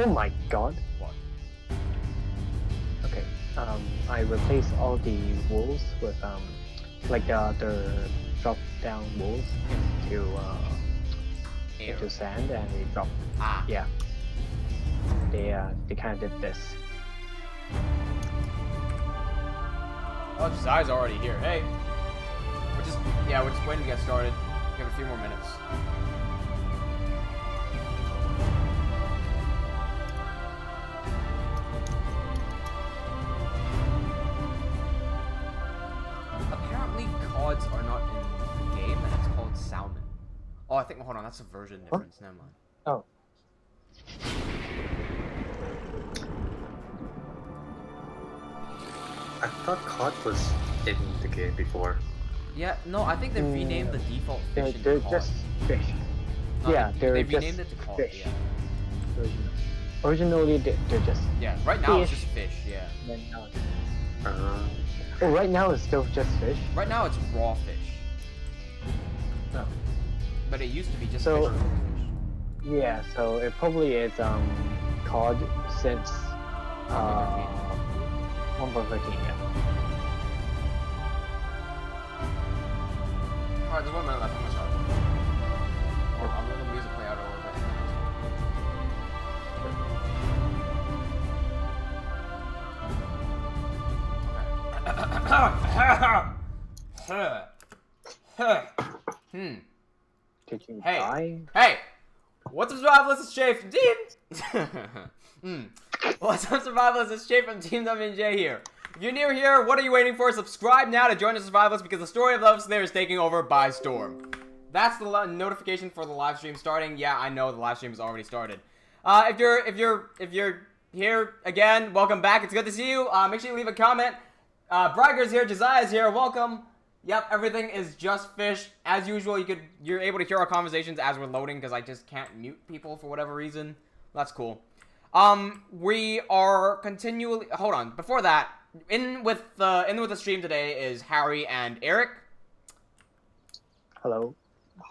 Oh my god. What? Okay. I replaced all the walls with like the drop down walls into sand, and they drop. Ah. Yeah. They kind of did this. Oh, Josiah's already here. Hey. We're just waiting to get started. Give it a few more minutes. Apparently, cods are not in the game, and it's called salmon. Oh, I think. Hold on, that's a version difference. Never mind. Oh. I thought cod was in the game before. Yeah, no, I think they renamed the default fish They're into cod. just fish. No, yeah, they they're renamed just it to cod. fish. Yeah. Originally, they're just Right now it's fish. just fish. Yeah. Then now, Oh, right now it's still just fish. Right now it's raw fish. Oh. But it used to be just So- fish. Yeah, so it probably is cod since 1.13. Yeah. Alright, there's 1 minute left. I'm gonna start. Or I'm letting the music play out a little bit. Did you Hey. die? Hey! What's up, survivalists? It's Jay from Team. What's up, survivalists? It's Jay from TeamWnJ here. If you're new here, what are you waiting for? Subscribe now to join the survivalists because the story of Levaslier is taking over by storm. That's the notification for the live stream starting. Yeah, I know the live stream has already started. If you're here again, welcome back. It's good to see you. Make sure you leave a comment. Bragger's here. Josiah's here. Welcome. Yep, everything is just fish. As usual, you're able to hear our conversations as we're loading because I just can't mute people for whatever reason. That's cool. We are continually. Hold on. Before that, in with the stream today is Harry and Eric. Hello.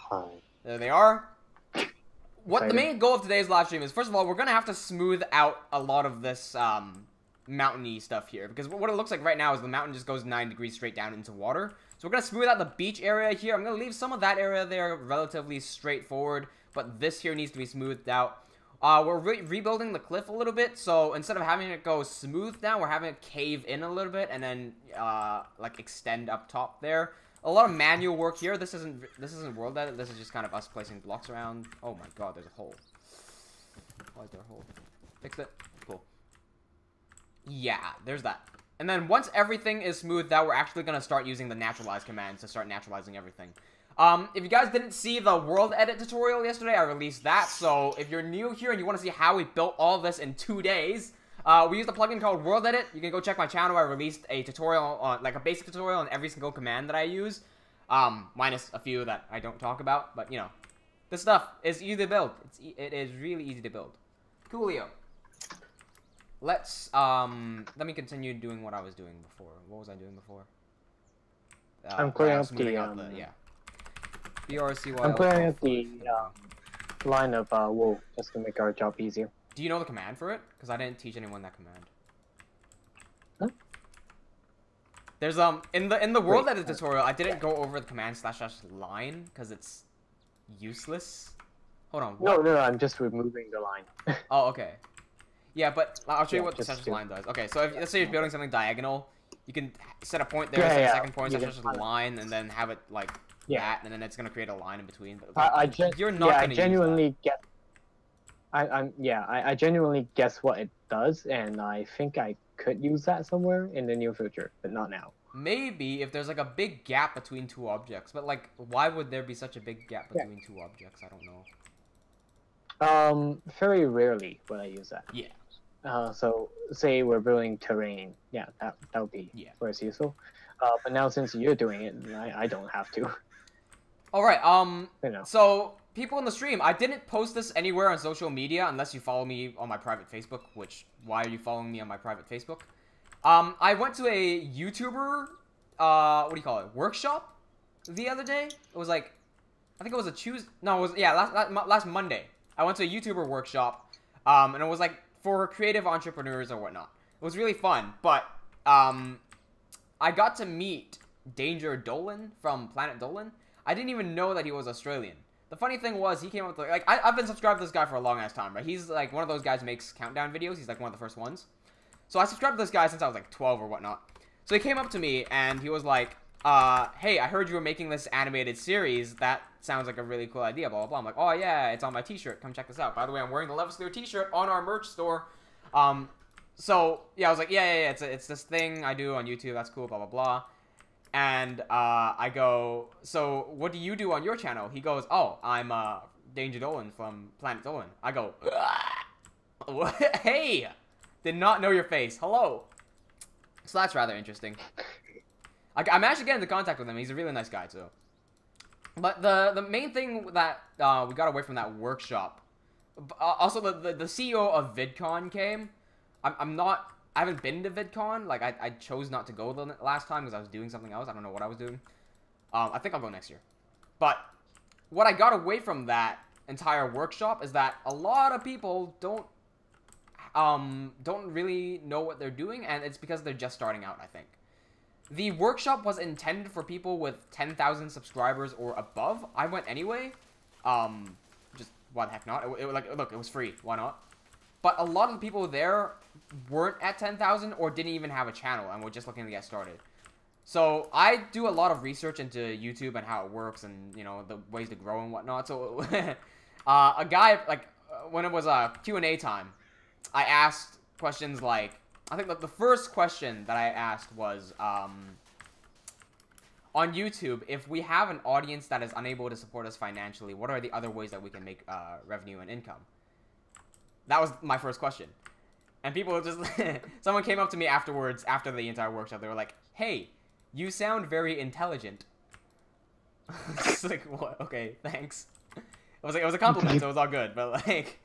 hi. There they are. What the Excited. main goal of today's live stream is, first of all, we're gonna have to smooth out a lot of this mountainy stuff here, because what it looks like right now is the mountain just goes 9 degrees straight down into water. So we're gonna smooth out the beach area here. I'm gonna leave some of that area there relatively straightforward, but this here needs to be smoothed out. We're rebuilding the cliff a little bit, so instead of having it go smooth down, we're having it cave in a little bit and then like extend up top there. A lot of manual work here. This isn't world edit. This is just kind of us placing blocks around. Oh my god, there's a hole. Why is there a hole? Fixed it. Cool. Yeah, there's that. And then once everything is smoothed out, we're actually going to start using the naturalize command to start naturalizing everything. If you guys didn't see the world edit tutorial yesterday, I released that. So if you're new here and you want to see how we built all this in 2 days, we used a plugin called World Edit. You can go check my channel. I released a tutorial on, like a basic tutorial on every single command that I use. Minus a few that I don't talk about, but you know, this stuff is easy to build. It is really easy to build. Coolio. Let's, let me continue doing what I was doing before. What was I doing before? I'm clearing up the, yeah. BRCY. I'm clearing up the line of wool just to make our job easier. Do you know the command for it? Because I didn't teach anyone that command. Huh? There's in the world edit tutorial, I didn't go over the command / line because it's useless. Hold on. What? No, I'm just removing the line. Oh, okay. Yeah, but I'll show you what the just / line does. Okay, so if, let's say you're building something diagonal, you can set a point there, set a second point, / line, and then have it like that, and then it's gonna create a line in between. But, like, you're not gonna I genuinely use guess. I genuinely guess what it does, and I think I could use that somewhere in the near future, but not now. Maybe if there's like a big gap between two objects, but like, why would there be such a big gap between two objects? I don't know. Very rarely would I use that. Yeah. So say we're building terrain, yeah, that would be where it's useful. But now since you're doing it, I don't have to. All right. You know. So people in the stream, I didn't post this anywhere on social media unless you follow me on my private Facebook. Which, why are you following me on my private Facebook? I went to a YouTuber, what do you call it, workshop the other day. It was like, I think it was a Tuesday. No, it was last Monday. I went to a YouTuber workshop. And it was like for creative entrepreneurs or whatnot. It was really fun, but I got to meet Danger Dolan from Planet Dolan. I didn't even know that he was Australian. The funny thing was, he came up with, like, I've been subscribed to this guy for a long ass time, right? He's like one of those guys who makes countdown videos. He's like one of the first ones. So I subscribed to this guy since I was like 12 or whatnot. So he came up to me and he was like, hey, I heard you were making this animated series. That sounds like a really cool idea, blah, blah, blah. I'm like, oh yeah, it's on my t-shirt. Come check this out. By the way, I'm wearing the Levaslier t-shirt on our merch store. So yeah, I was like, yeah, it's this thing I do on YouTube. That's cool, blah, blah, blah. And I go, so what do you do on your channel? He goes, oh, I'm Danger Dolan from Planet Dolan. I go, hey, did not know your face. Hello. So that's rather interesting. I'm actually getting into contact with him. He's a really nice guy too. But the main thing that we got away from that workshop, also the CEO of VidCon came. I haven't been to VidCon. Like, I chose not to go the last time because I was doing something else. I don't know what I was doing. I think I'll go next year. But what I got away from that entire workshop is that a lot of people don't really know what they're doing, and it's because they're just starting out, I think. The workshop was intended for people with 10,000 subscribers or above. I went anyway. Just, why the heck not? Look, it was free. Why not? But a lot of the people there weren't at 10,000 or didn't even have a channel and were just looking to get started. So I do a lot of research into YouTube and how it works and, you know, the ways to grow and whatnot. So a guy, like, when it was Q&A time, I asked questions like, I think that the first question that I asked was, on YouTube, if we have an audience that is unable to support us financially, what are the other ways that we can make revenue and income? That was my first question. And people just... someone came up to me afterwards, after the entire workshop. They were like, hey, you sound very intelligent. It's like, what? Okay, thanks. It was a compliment, so it was all good. But, like...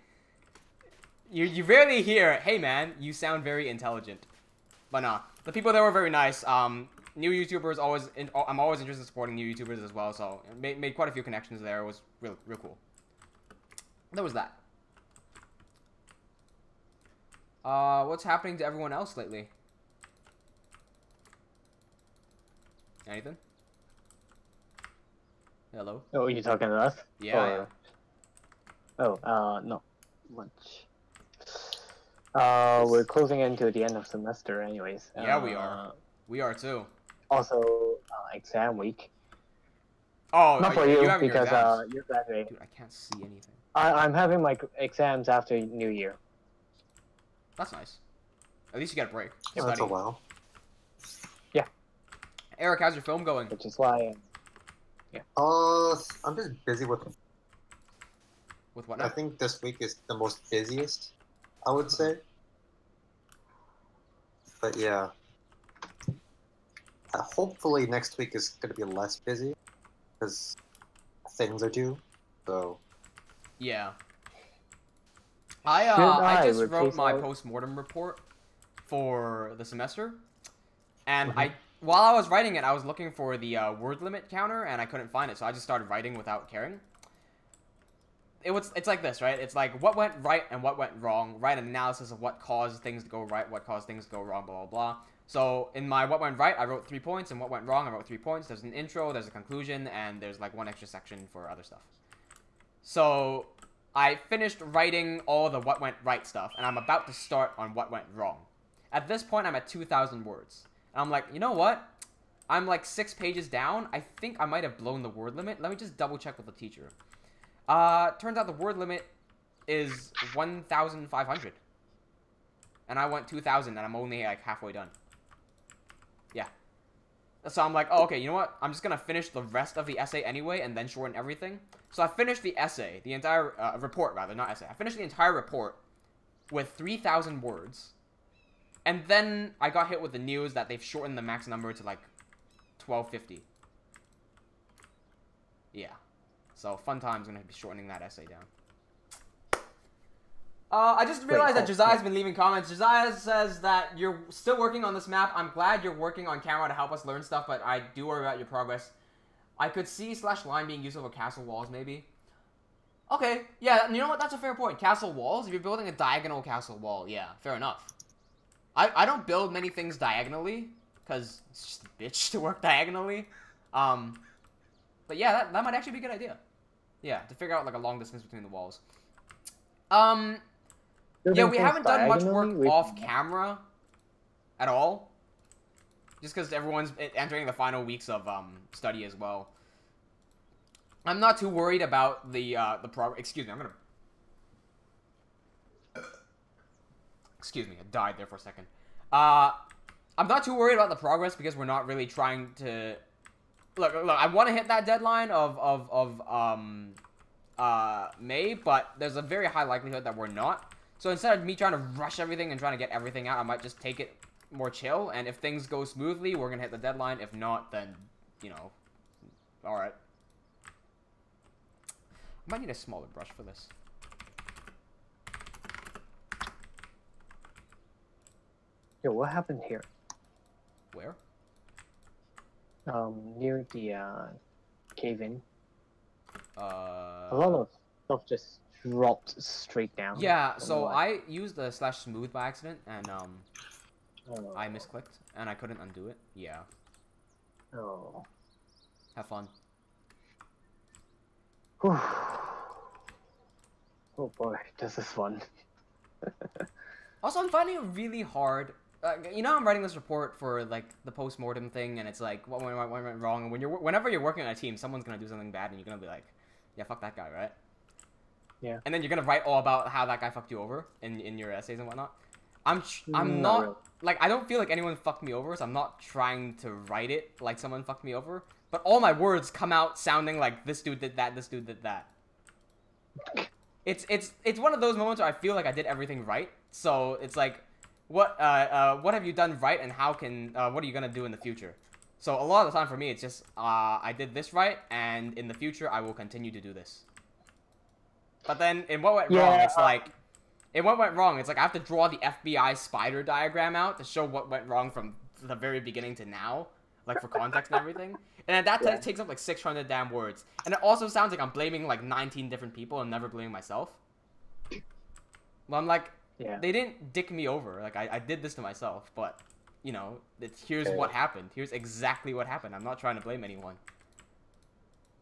You rarely hear, hey, man, you sound very intelligent. But, nah. The people there were very nice. New YouTubers, I'm always interested in supporting new YouTubers as well. So, made quite a few connections there. It was real cool. There was that. What's happening to everyone else lately? Anything? Hello? Oh, you talking to us? Yeah. Or... Oh, not much. We're closing into the end of semester anyways. Yeah, we are. We are too. Also, exam week. Oh, not for you because you're graduating. Dude, I can't see anything. I'm having my exams after New Year. That's nice. At least you got a break. Yeah, that's a while. Yeah. Eric, how's your film going? Which is why... Yeah. I'm just busy with... With what now? I think this week is the most busiest, I would say. But yeah. Hopefully next week is going to be less busy. Because things are due. So... Yeah. I just wrote my post-mortem report for the semester, and while I was writing it, I was looking for the word limit counter, and I couldn't find it, so I just started writing without caring. It's like this, right? It's like what went right and what went wrong, right? An analysis of what caused things to go right, what caused things to go wrong, blah, blah, blah. So in my what went right, I wrote 3 points, and what went wrong, I wrote 3 points. There's an intro, there's a conclusion, and there's like one extra section for other stuff. So... I finished writing all the what went right stuff, and I'm about to start on what went wrong. At this point, I'm at 2,000 words. And I'm like, you know what? I'm like 6 pages down. I think I might have blown the word limit. Let me just double check with the teacher. Turns out the word limit is 1,500. And I went 2,000, and I'm only like halfway done. Yeah. So I'm like, oh, okay, you know what? I'm just going to finish the rest of the essay anyway and then shorten everything. So I finished the essay, the entire report, rather, not essay. I finished the entire report with 3,000 words. And then I got hit with the news that they've shortened the max number to like 1,250. Yeah. So fun times going to be shortening that essay down. I just realized that Josiah's been leaving comments. Josiah says that you're still working on this map. I'm glad you're working on camera to help us learn stuff, but I do worry about your progress. I could see /line being useful for castle walls, maybe. Okay, yeah, you know what? That's a fair point. Castle walls. If you're building a diagonal castle wall, yeah, fair enough. I don't build many things diagonally because it's just a bitch to work diagonally. But yeah, that might actually be a good idea. Yeah, to figure out like a long distance between the walls. Yeah, we haven't done much work off camera at all. Just because everyone's entering the final weeks of study as well. I'm not too worried about the progress. Excuse me, Excuse me, I died there for a second. I'm not too worried about the progress because we're not really trying to... Look, I want to hit that deadline of May, but there's a very high likelihood that we're not. So instead of me trying to rush everything and trying to get everything out, I might just take it more chill, and if things go smoothly, we're gonna hit the deadline. If not, then, you know, alright. I might need a smaller brush for this. Yo, what happened here? Where? Near the cave-in. A lot of stuff just dropped straight down. Yeah, so I used the /smooth by accident, and I misclicked, and I couldn't undo it. Yeah. Oh. Have fun. Whew. Oh boy, this is fun. Also, I'm finding it really hard. You know, I'm writing this report for like the post-mortem thing, and it's like what went wrong. And whenever you're working on a team, someone's gonna do something bad, and you're gonna be like, "Yeah, fuck that guy," right? Yeah. And then you're gonna write all about how that guy fucked you over in your essays and whatnot. I'm not really. Like, I don't feel like anyone fucked me over, so I'm not trying to write it like someone fucked me over. But all my words come out sounding like this dude did that, this dude did that. It's one of those moments where I feel like I did everything right. So it's like, what have you done right, and how can what are you gonna do in the future? So a lot of the time for me, it's just I did this right, and in the future I will continue to do this. But then in what went wrong, it's like. In what went wrong, it's like I have to draw the FBI spider diagram out to show what went wrong from the very beginning to now, like for context and everything. And that takes up like 600 damn words. And it also sounds like I'm blaming like 19 different people and never blaming myself. Well, I'm like, they didn't dick me over. Like, I did this to myself, but, you know, here's what happened. Here's exactly what happened. I'm not trying to blame anyone.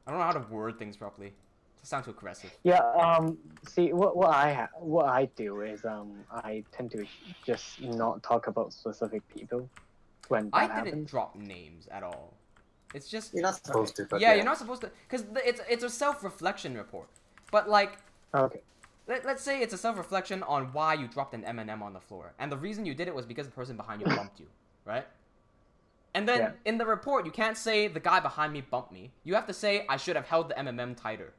I don't know how to word things properly. It sounds too aggressive. Yeah, see, what I do is, I tend to just not talk about specific people when that happens. Didn't drop names at all. It's just... You're not supposed to, but yeah, you're not supposed to, because it's a self-reflection report. But, like... Okay. Let's say it's a self-reflection on why you dropped an M&M on the floor. And the reason you did it was because the person behind you bumped you, right? And then, in the report, you can't say, the guy behind me bumped me. You have to say, I should have held the M&M tighter.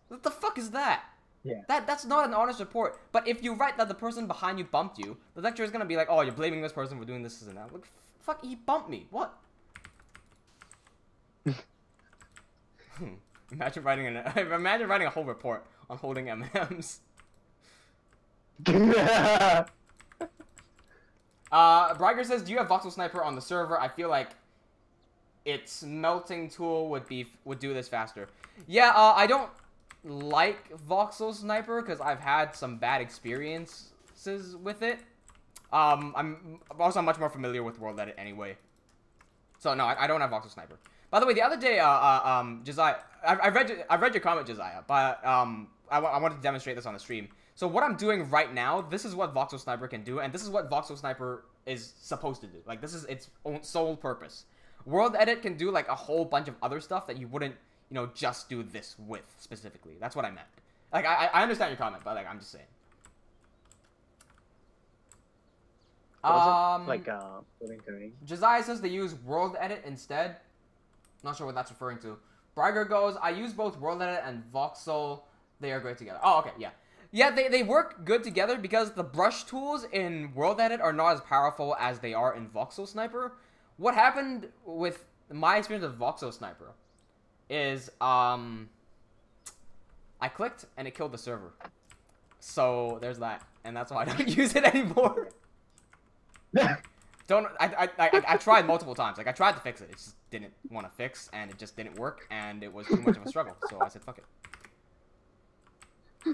What the fuck is that? Yeah. That's not an honest report. But if you write that the person behind you bumped you, the lecturer is gonna be like, oh, you're blaming this person for doing this and that. Like, fuck, he bumped me. What? Imagine writing a whole report on holding M&Ms. Bragger says, do you have Voxel Sniper on the server? I feel like its melting tool would do this faster. Yeah, I don't like Voxel Sniper because I've had some bad experiences with it. I'm also much more familiar with World Edit anyway. So no, I don't have Voxel Sniper. By the way, the other day, Josiah, I read your comment, Josiah, but I wanted to demonstrate this on the stream. So what I'm doing right now, this is what Voxel Sniper can do, and this is what Voxel Sniper is supposed to do. Like, this is its own sole purpose. World Edit can do like a whole bunch of other stuff that you wouldn't, you know, just do this with specifically. That's what I meant. Like, I understand your comment, but like, I'm just saying. Building terrain. Josiah says they use World Edit instead. Not sure what that's referring to. Bragger goes, I use both World Edit and Voxel. They are great together. Oh, okay, yeah. Yeah, they work good together because the brush tools in World Edit are not as powerful as they are in Voxel Sniper. What happened with my experience with Voxel Sniper is, I clicked and it killed the server. So, there's that. And that's why I don't use it anymore. I tried multiple times. Like, I tried to fix it. It just didn't want to fix, and it just didn't work, and it was too much of a struggle. So I said, fuck it.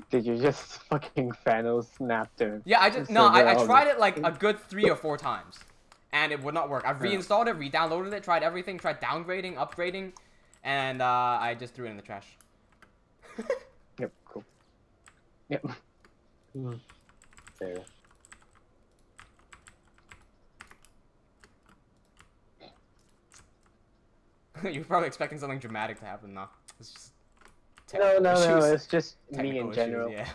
Did you just fucking Thanos snap the Yeah, I tried it like a good 3 or 4 times, and it would not work. I've reinstalled it, re-downloaded it, tried everything, tried downgrading, upgrading, and I just threw it in the trash. Yep, cool. Yep. There. You're probably expecting something dramatic to happen, though. It's just No, it's just me technical in general. issues,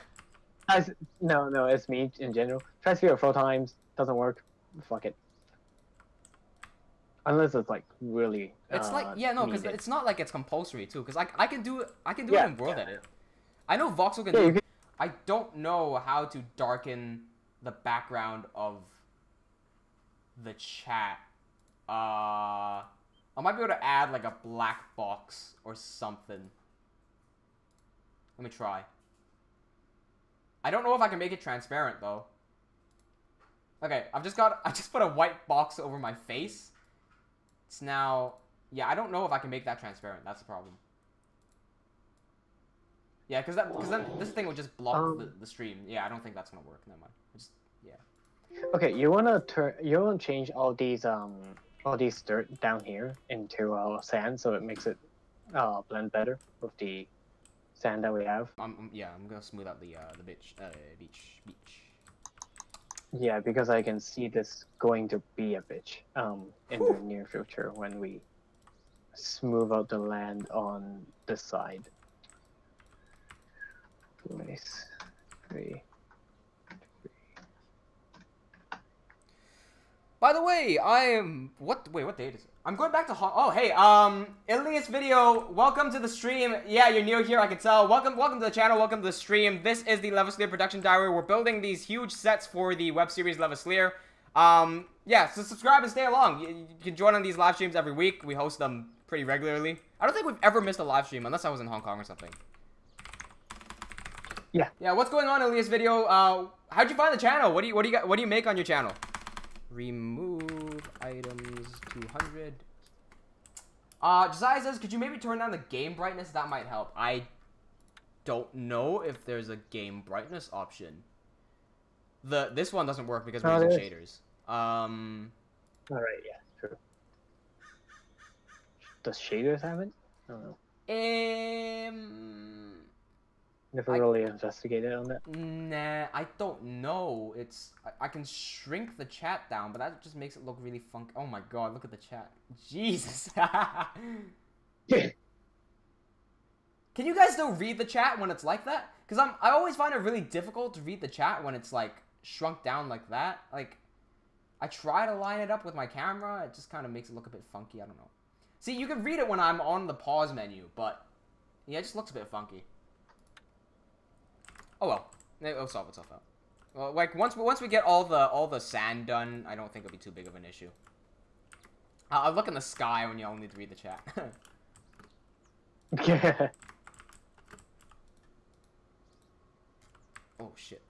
yeah. No, it's me in general. Try to 4 times, doesn't work. Fuck it. Unless it's like really. It's like because it's not like it's compulsory too. Because I can do it in World Edit. I know Voxel can do. I don't know how to darken the background of the chat. I might be able to add like a black box or something. Let me try. I don't know if I can make it transparent though. Okay, I just put a white box over my face. It's now, yeah, I don't know if I can make that transparent. That's the problem. Yeah, because then this thing would just block the stream. Yeah, I don't think that's gonna work. Never mind. Yeah. Okay, you wanna change all these dirt down here into sand, so it makes it blend better with the sand that we have. Yeah, I'm gonna smooth out the beach. Yeah, because I can see this going to be a bitch in the near future when we smooth out the land on this side. Nice. 3. By the way, what date is it? I'm going back to oh hey, Ilias video, welcome to the stream. Yeah, you're new here, I can tell. Welcome to the channel, welcome to the stream. This is the Levaslier production diary. We're building these huge sets for the web series Levaslier. Yeah, so subscribe and stay along. You can join on these live streams every week. We host them pretty regularly. I don't think we've ever missed a live stream unless I was in Hong Kong or something. Yeah. Yeah, what's going on, Ilias video? How'd you find the channel? What do you make on your channel? Remove items 200. Josiah says, could you maybe turn down the game brightness? That might help. I don't know if there's a game brightness option. This one doesn't work because we're using shaders. Alright, yeah, true. Does shaders have it? I don't know. Never really investigated on that. Nah, I don't know. I can shrink the chat down, but that just makes it look really funky. Oh my god, look at the chat. Jesus. Can you guys still read the chat when it's like that? Because I always find it really difficult to read the chat when it's like shrunk down like that. Like, I try to line it up with my camera, it just kind of makes it look a bit funky. I don't know. See, you can read it when I'm on the pause menu, but yeah, it just looks a bit funky. Oh well, it'll solve itself out. Well, like once we get all the sand done, I don't think it'll be too big of an issue. I'll look in the sky when you all need to read the chat. Yeah. Oh shit.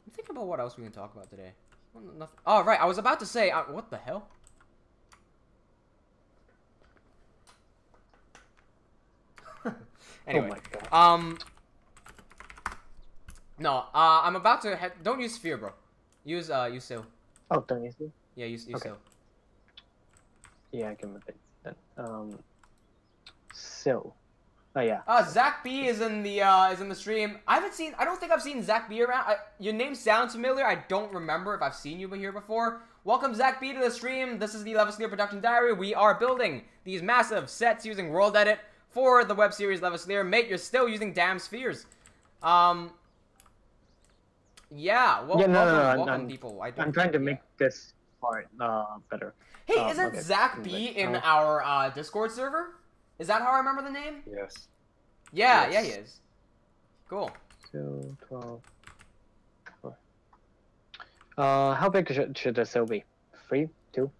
I'm thinking about what else we can talk about today. Well, nothing. Oh right, I was about to say, what the hell? Anyway, oh my god. No, I'm about to head. Don't use sphere, bro. Use Sil. Oh, don't use it? Yeah, use okay. Sil. Yeah, I can move it then. Sil. Oh yeah. Zach B is in the stream. I don't think I've seen Zach B around. Your name sounds familiar. I don't remember if I've seen you here before. Welcome Zach B to the stream. This is the Levaslier production diary. We are building these massive sets using World Edit for the web series Levaslier. Mate, you're still using damn spheres. Yeah, welcome people. I'm trying to make this part better. Hey, isn't Zach B in our Discord server? Is that how I remember the name? Yes. Yeah, yes. Yeah, he is. Cool. So 12. 4. How big should the cell be? 3, 2?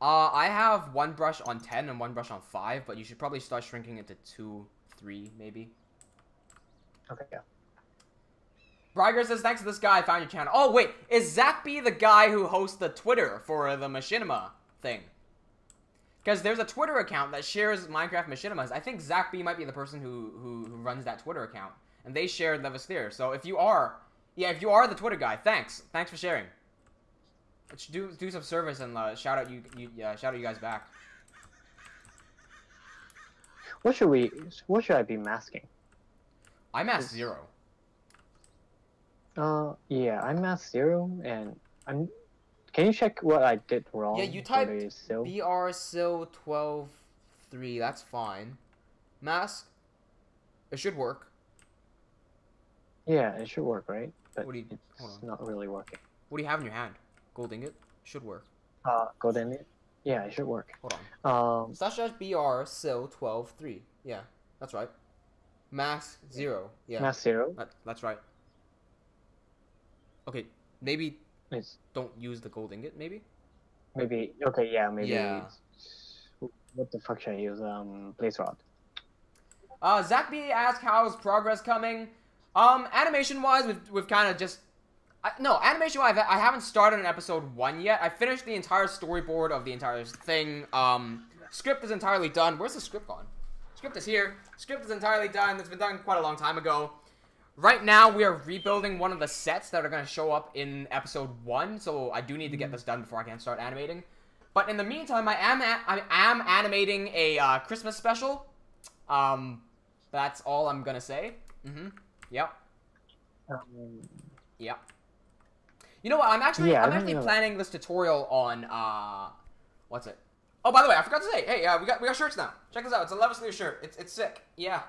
I have one brush on 10 and one brush on 5, but you should probably start shrinking it to 2, 3, maybe. Okay, yeah. Briger says, thanks to this guy, I found your channel. Oh, wait, is Zach B the guy who hosts the Twitter for the Machinima thing? Because there's a Twitter account that shares Minecraft Machinimas. I think Zach B might be the person who runs that Twitter account. And they shared Levaslier. So if you are the Twitter guy, thanks for sharing. Let's do some service and shout out you guys back. What should I be masking? I masked 0. Yeah, I masked 0, and Can you check what I did wrong? Yeah, you typed BR sil 12.3. That's fine. Mask. It should work. Yeah, it should work, right? But hold it's on. not really working. What do you have in your hand? Gold ingot? Should work. Gold ingot? Yeah, it should work. Hold on. /BR sil 12.3. Yeah, that's right. Mask 0. Yeah. Mask 0? That's right. Okay, maybe don't use the gold ingot, maybe? Maybe, okay, yeah, maybe. Yeah. What the fuck should I use? Blaze rod. Zach B asked how's progress coming. Animation-wise, we've kind of just... No, animation-wise, I haven't started on episode 1 yet. I finished the entire storyboard of the entire thing. Script is entirely done. Where's the script gone? Script is here. Script is entirely done. It's been done quite a long time ago. Right now, we are rebuilding one of the sets that are going to show up in episode 1, so I do need to get this done before I can start animating. But in the meantime, I am animating a Christmas special. That's all I'm going to say. Yep. Yep. You know what? I'm actually planning this tutorial on what's it? Oh, by the way, I forgot to say. Hey, we got shirts now. Check this out. It's a Levaslier shirt. It's sick. Yeah.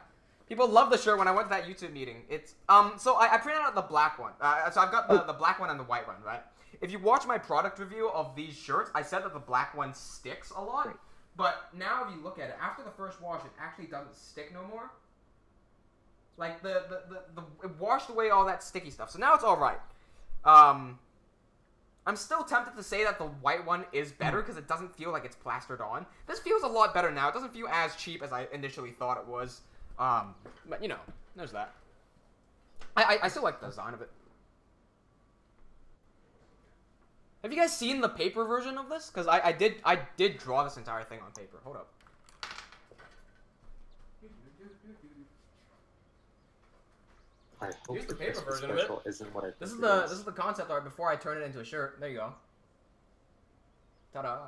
People love the shirt when I went to that YouTube meeting. It's so I printed out the black one. So I've got the black one and the white one, right? If you watch my product review of these shirts, I said that the black one sticks a lot. But now if you look at it, after the first wash, it actually doesn't stick no more. Like it washed away all that sticky stuff. So now it's all right. I'm still tempted to say that the white one is better because it doesn't feel like it's plastered on. This feels a lot better now. It doesn't feel as cheap as I initially thought it was. But you know, there's that. I still like the design of it. Have you guys seen the paper version of this? Because I did draw this entire thing on paper. Hold up. I hope Here's the paper version of it. Isn't what I this is the concept art before I turn it into a shirt. There you go. Ta-da.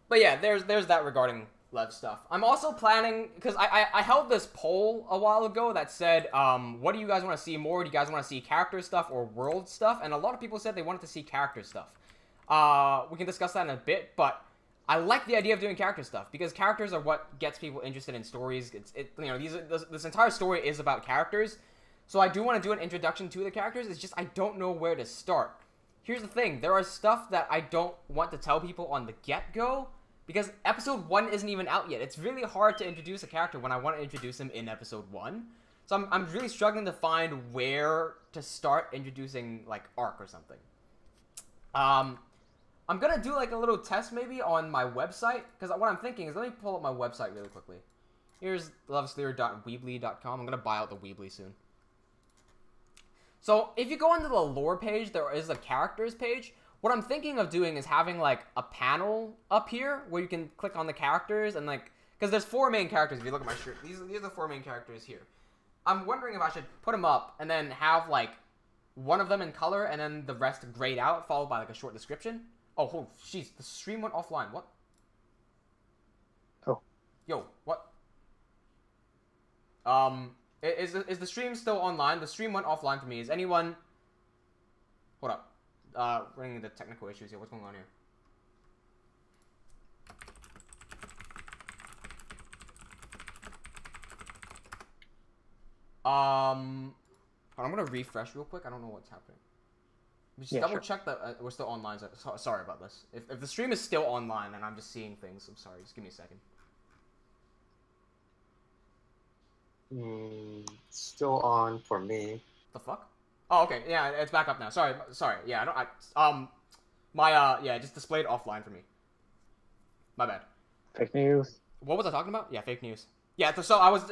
But yeah, there's that regarding Lev stuff. I'm also planning, because I held this poll a while ago that said, what do you guys want to see more? Do you guys want to see character stuff or world stuff? And a lot of people said they wanted to see character stuff. We can discuss that in a bit, but I like the idea of doing character stuff, because characters are what gets people interested in stories. You know, this entire story is about characters, so I do want to do an introduction to the characters. It's just I don't know where to start. Here's the thing, there are stuff that I don't want to tell people on the get-go, because episode 1 isn't even out yet. It's really hard to introduce a character when I want to introduce him in episode 1. So I'm really struggling to find where to start introducing, like, Arc or something. I'm going to do, like, a little test maybe on my website, because what I'm thinking is, let me pull up my website really quickly. Here's levaslier.weebly.com. I'm going to buy out the Weebly soon. So, if you go into the lore page, there is a characters page. What I'm thinking of doing is having, like, a panel up here where you can click on the characters and, like, because there's 4 main characters if you look at my shirt. These are the 4 main characters here. I'm wondering if I should put them up and then have, like, one of them in color and then the rest grayed out, followed by, like, a short description. Oh, jeez, the stream went offline. What? Oh. Yo, what? Is the stream still online? The stream went offline for me. Is anyone... Hold up. Running into technical issues here. What's going on here? I'm gonna refresh real quick. I don't know what's happening. Just double check that we're still online. Sorry about this. If the stream is still online and I'm just seeing things, I'm sorry. Just give me a second. Still on for me. The fuck? Oh, okay. Yeah, it's back up now. Sorry. Yeah, yeah, it just displayed offline for me. My bad. Fake news. What was I talking about? Yeah, fake news. Yeah, so I was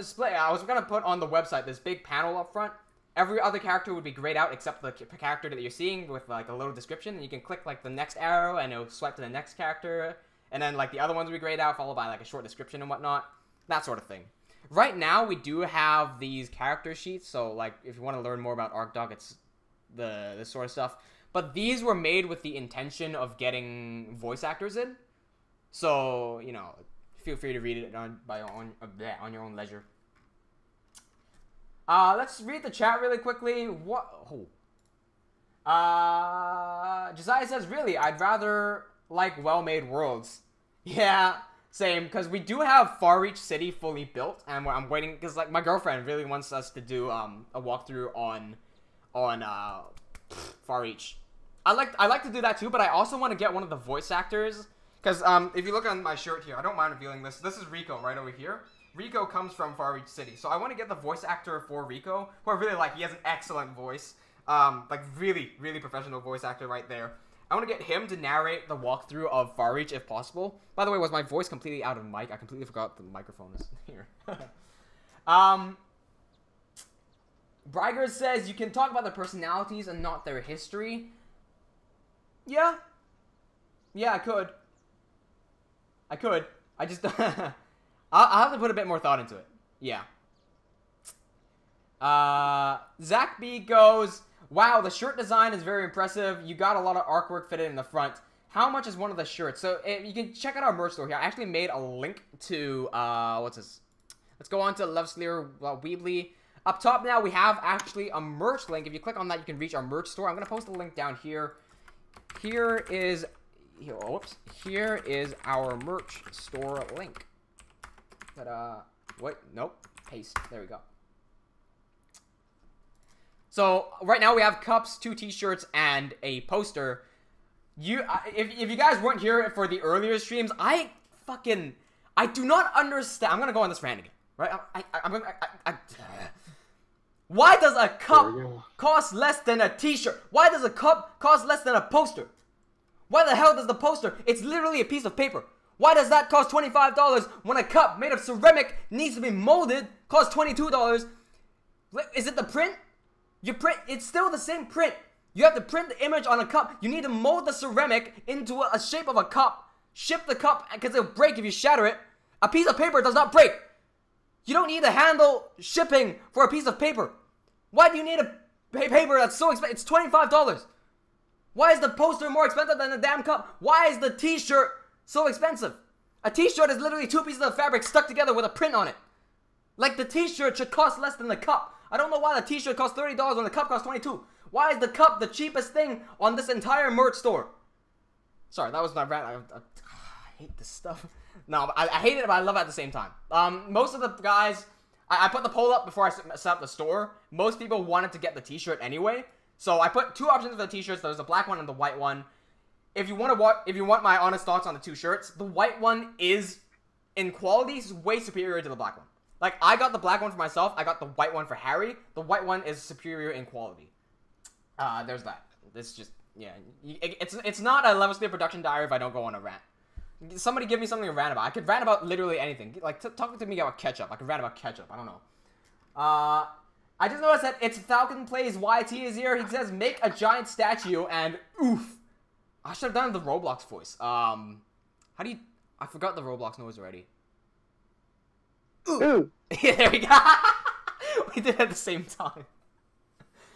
gonna put on the website this big panel up front every other character would be grayed out except the character that you're seeing with like a little description, and you can click like the next arrow and it'll swipe to the next character, and then like the other ones will be grayed out followed by like a short description and whatnot, that sort of thing. Right now we do have these character sheets, so like if you want to learn more about ArcDoc, it's this sort of stuff. But these were made with the intention of getting voice actors in, so you know, feel free to read it on your own leisure. Let's read the chat really quickly. Josiah says, really, I'd rather like well-made worlds. Yeah, same, because we do have Far Reach City fully built, and I'm waiting, because like my girlfriend really wants us to do a walkthrough on Far Reach. I like to do that too, but I also want to get one of the voice actors, because if you look on my shirt here, I don't mind revealing this. This is Rico right over here. Rico comes from Far Reach City, so I want to get the voice actor for Rico, who I really like. He has an excellent voice, like really, really professional voice actor right there. I want to get him to narrate the walkthrough of Far Reach if possible. By the way, was my voice completely out of mic? I completely forgot the microphone is here. Brygers says, you can talk about their personalities and not their history. Yeah. Yeah, I could. I just... I'll have to put a bit more thought into it. Yeah. Zach B goes, wow, the shirt design is very impressive. You got a lot of artwork fitted in the front. How much is one of the shirts? So you can check out our merch store here. I actually made a link to, what's this? Let's go on to Levaslier Weebly. Up top now, we have actually a merch link. If you click on that, you can reach our merch store. I'm going to post a link down here. Here is our merch store link. But, wait, nope, paste, there we go. So, right now we have cups, 2 t-shirts, and a poster. If you guys weren't here for the earlier streams, I do not understand. I'm gonna go on this rant again, right? Why does a cup cost less than a t-shirt? Why does a cup cost less than a poster? Why the hell does the poster, it's literally a piece of paper. Why does that cost $25 when a cup made of ceramic needs to be molded, costs $22? Is it the print? It's still the same print. You have to print the image on a cup. You need to mold the ceramic into a shape of a cup. Ship the cup, because it'll break if you shatter it. A piece of paper does not break. You don't need to handle shipping for a piece of paper. Why do you need a paper that's so expensive? It's $25. Why is the poster more expensive than the damn cup? Why is the t-shirt so expensive? A t-shirt is literally 2 pieces of fabric stuck together with a print on it. Like, the t-shirt should cost less than the cup. I don't know why the t-shirt costs $30 when the cup costs $22. Why is the cup the cheapest thing on this entire merch store? Sorry, that was my rant. I hate this stuff. No, I hate it, but I love it at the same time. Most of the guys, I put the poll up before I set up the store. Most people wanted to get the t-shirt anyway. So I put 2 options for the t-shirts. There's the black one and the white one. If you want my honest thoughts on the 2 shirts, the white one is, in quality, way superior to the black one. Like, I got the black one for myself. I got the white one for Harry. The white one is superior in quality. There's that. It's just, yeah. It's not a Levaslier production diary if I don't go on a rant. Somebody give me something to rant about. I could rant about literally anything. Like, talk to me about ketchup. I could rant about ketchup. I don't know. I just noticed that it's Falcon Plays YT is here. He says, make a giant statue, and oof. I should have done the Roblox voice. How do you... I forgot the Roblox noise already. Ooh. Yeah, there we go. We did it at the same time.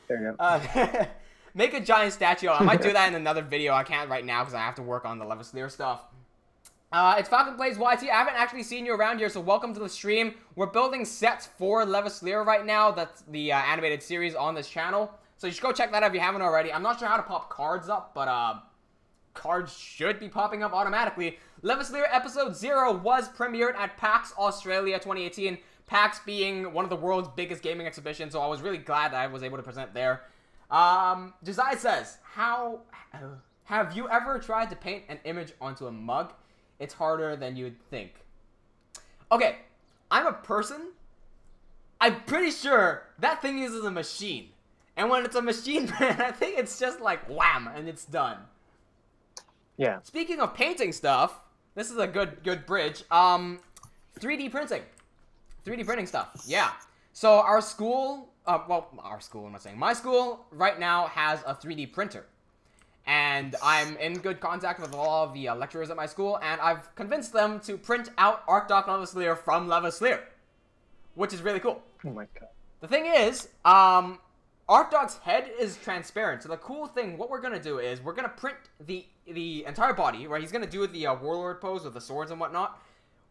There you go. Make a giant statue. I might do that in another video. I can't right now because I have to work on the Levaslier stuff. It's Falcon Plays YT. I haven't actually seen you around here, so welcome to the stream. We're building sets for Levaslier right now. That's the animated series on this channel. So you should go check that out if you haven't already. I'm not sure how to pop cards up, but cards should be popping up automatically. Levaslier Episode 0 was premiered at PAX Australia 2018. PAX being one of the world's biggest gaming exhibitions, so I was really glad that I was able to present there. Josiah says, have you ever tried to paint an image onto a mug? It's harder than you'd think. Okay, I'm a person. I'm pretty sure that thing uses a machine. And when it's a machine print, I think it's just like wham, and it's done. Yeah. Speaking of painting stuff, this is a good bridge. 3D printing. 3D printing stuff. Yeah. So our school well, our school, I'm not saying. My school right now has a 3D printer. And I'm in good contact with all of the lecturers at my school, and I've convinced them to print out ArcDoc Levaslier from Levaslier, which is really cool. Oh my god. The thing is, ArcDoc's head is transparent, so the cool thing, what we're going to do is, we're going to print the entire body, right? He's going to do the warlord pose with the swords and whatnot.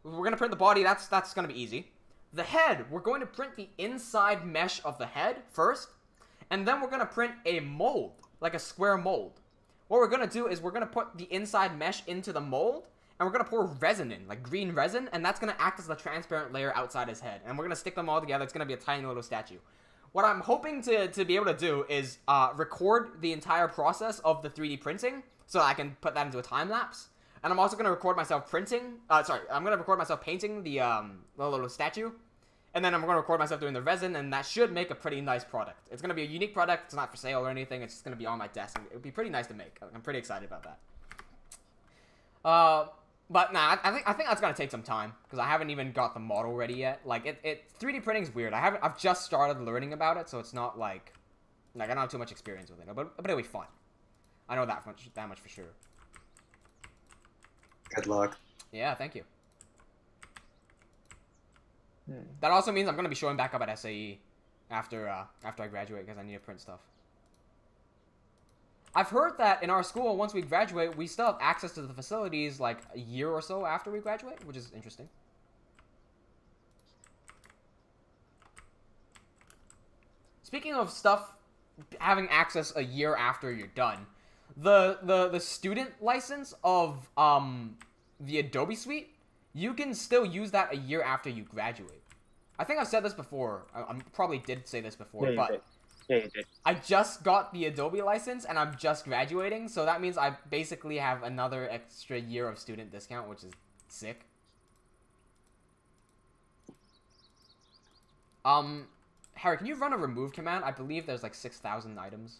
We're going to print the body, that's going to be easy. The head, we're going to print the inside mesh of the head first, and then we're going to print a mold, like a square mold. What we're going to do is we're going to put the inside mesh into the mold, and we're going to pour resin in, like green resin, and that's going to act as the transparent layer outside his head. And we're going to stick them all together. It's going to be a tiny little statue. What I'm hoping to be able to do is record the entire process of the 3D printing, so I can put that into a time lapse. And I'm also going to record myself printing, I'm going to record myself painting the little statue. And then I'm going to record myself doing the resin, and that should make a pretty nice product. It's going to be a unique product. It's not for sale or anything. It's just going to be on my desk. It would be pretty nice to make. I'm pretty excited about that. But nah, I think that's going to take some time, because I haven't even got the model ready yet. Like, 3D printing is weird. I've just started learning about it, so it's not like I don't have too much experience with it. But it'll be fun. I know that much for sure. Good luck. Yeah, thank you. That also means I'm going to be showing back up at SAE after I graduate, because I need to print stuff. I've heard that in our school, once we graduate, we still have access to the facilities like a year or so after we graduate, which is interesting. Speaking of stuff having access a year after you're done, the student license of the Adobe Suite, you can still use that a year after you graduate. I think I've said this before. I probably did say this before, Yeah, but yeah, you did. I just got the Adobe license, and I'm just graduating, so that means I basically have another extra year of student discount, which is sick. Harry, can you run a remove command? I believe there's like 6,000 items.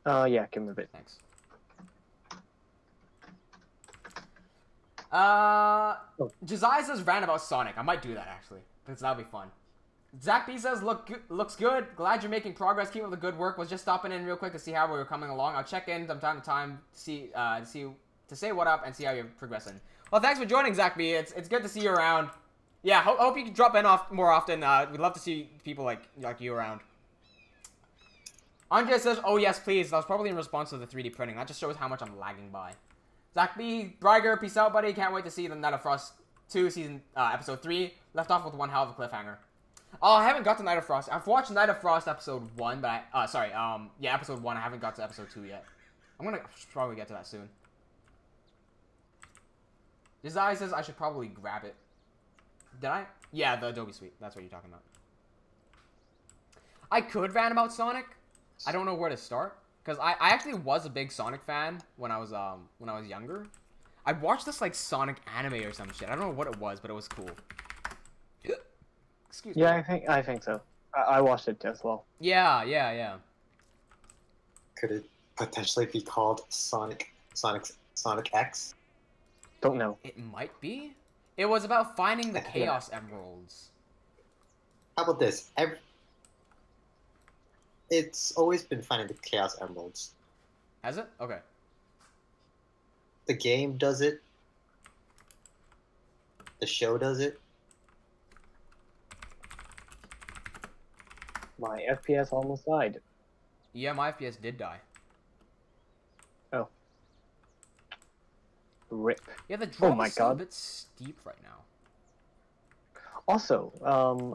Yeah, I can move it. Thanks. Josiah says rant about Sonic. I might do that, actually, because that'll be fun. Zach B says, looks good. Glad you're making progress. Keep up the good work. Was just stopping in real quick to see how we were coming along. I'll check in from time to time to say what up and see how you're progressing. Well, thanks for joining, Zach B. It's good to see you around. Yeah, hope you can drop in more often. We'd love to see people like you around. Andre says, oh yes, please. That was probably in response to the 3D printing. That just shows how much I'm lagging by. Zach B. Bryger, peace out, buddy. Can't wait to see the Night of Frost 2 season episode 3. Left off with one hell of a cliffhanger. Oh, I haven't got to Night of Frost. I've watched Night of Frost episode 1, but yeah, episode 1. I haven't got to episode 2 yet. I'm gonna probably get to that soon. Josiah says I should probably grab it. Did I? Yeah, the Adobe Suite. That's what you're talking about. I could rant about Sonic. I don't know where to start, because I actually was a big Sonic fan when I was younger. I watched this like Sonic anime or some shit. I don't know what it was, but it was cool. Excuse me. Yeah, I think so. I watched it as well. Yeah. Could it potentially be called Sonic X? Don't know. It might be. It was about finding the Chaos Emeralds. How about this? It's always been finding the Chaos Emeralds. Has it? Okay. The game does it. The show does it. My FPS almost died. Yeah, my FPS did die. Oh. RIP. Yeah, the drop my is still a God. bit steep right now. Also,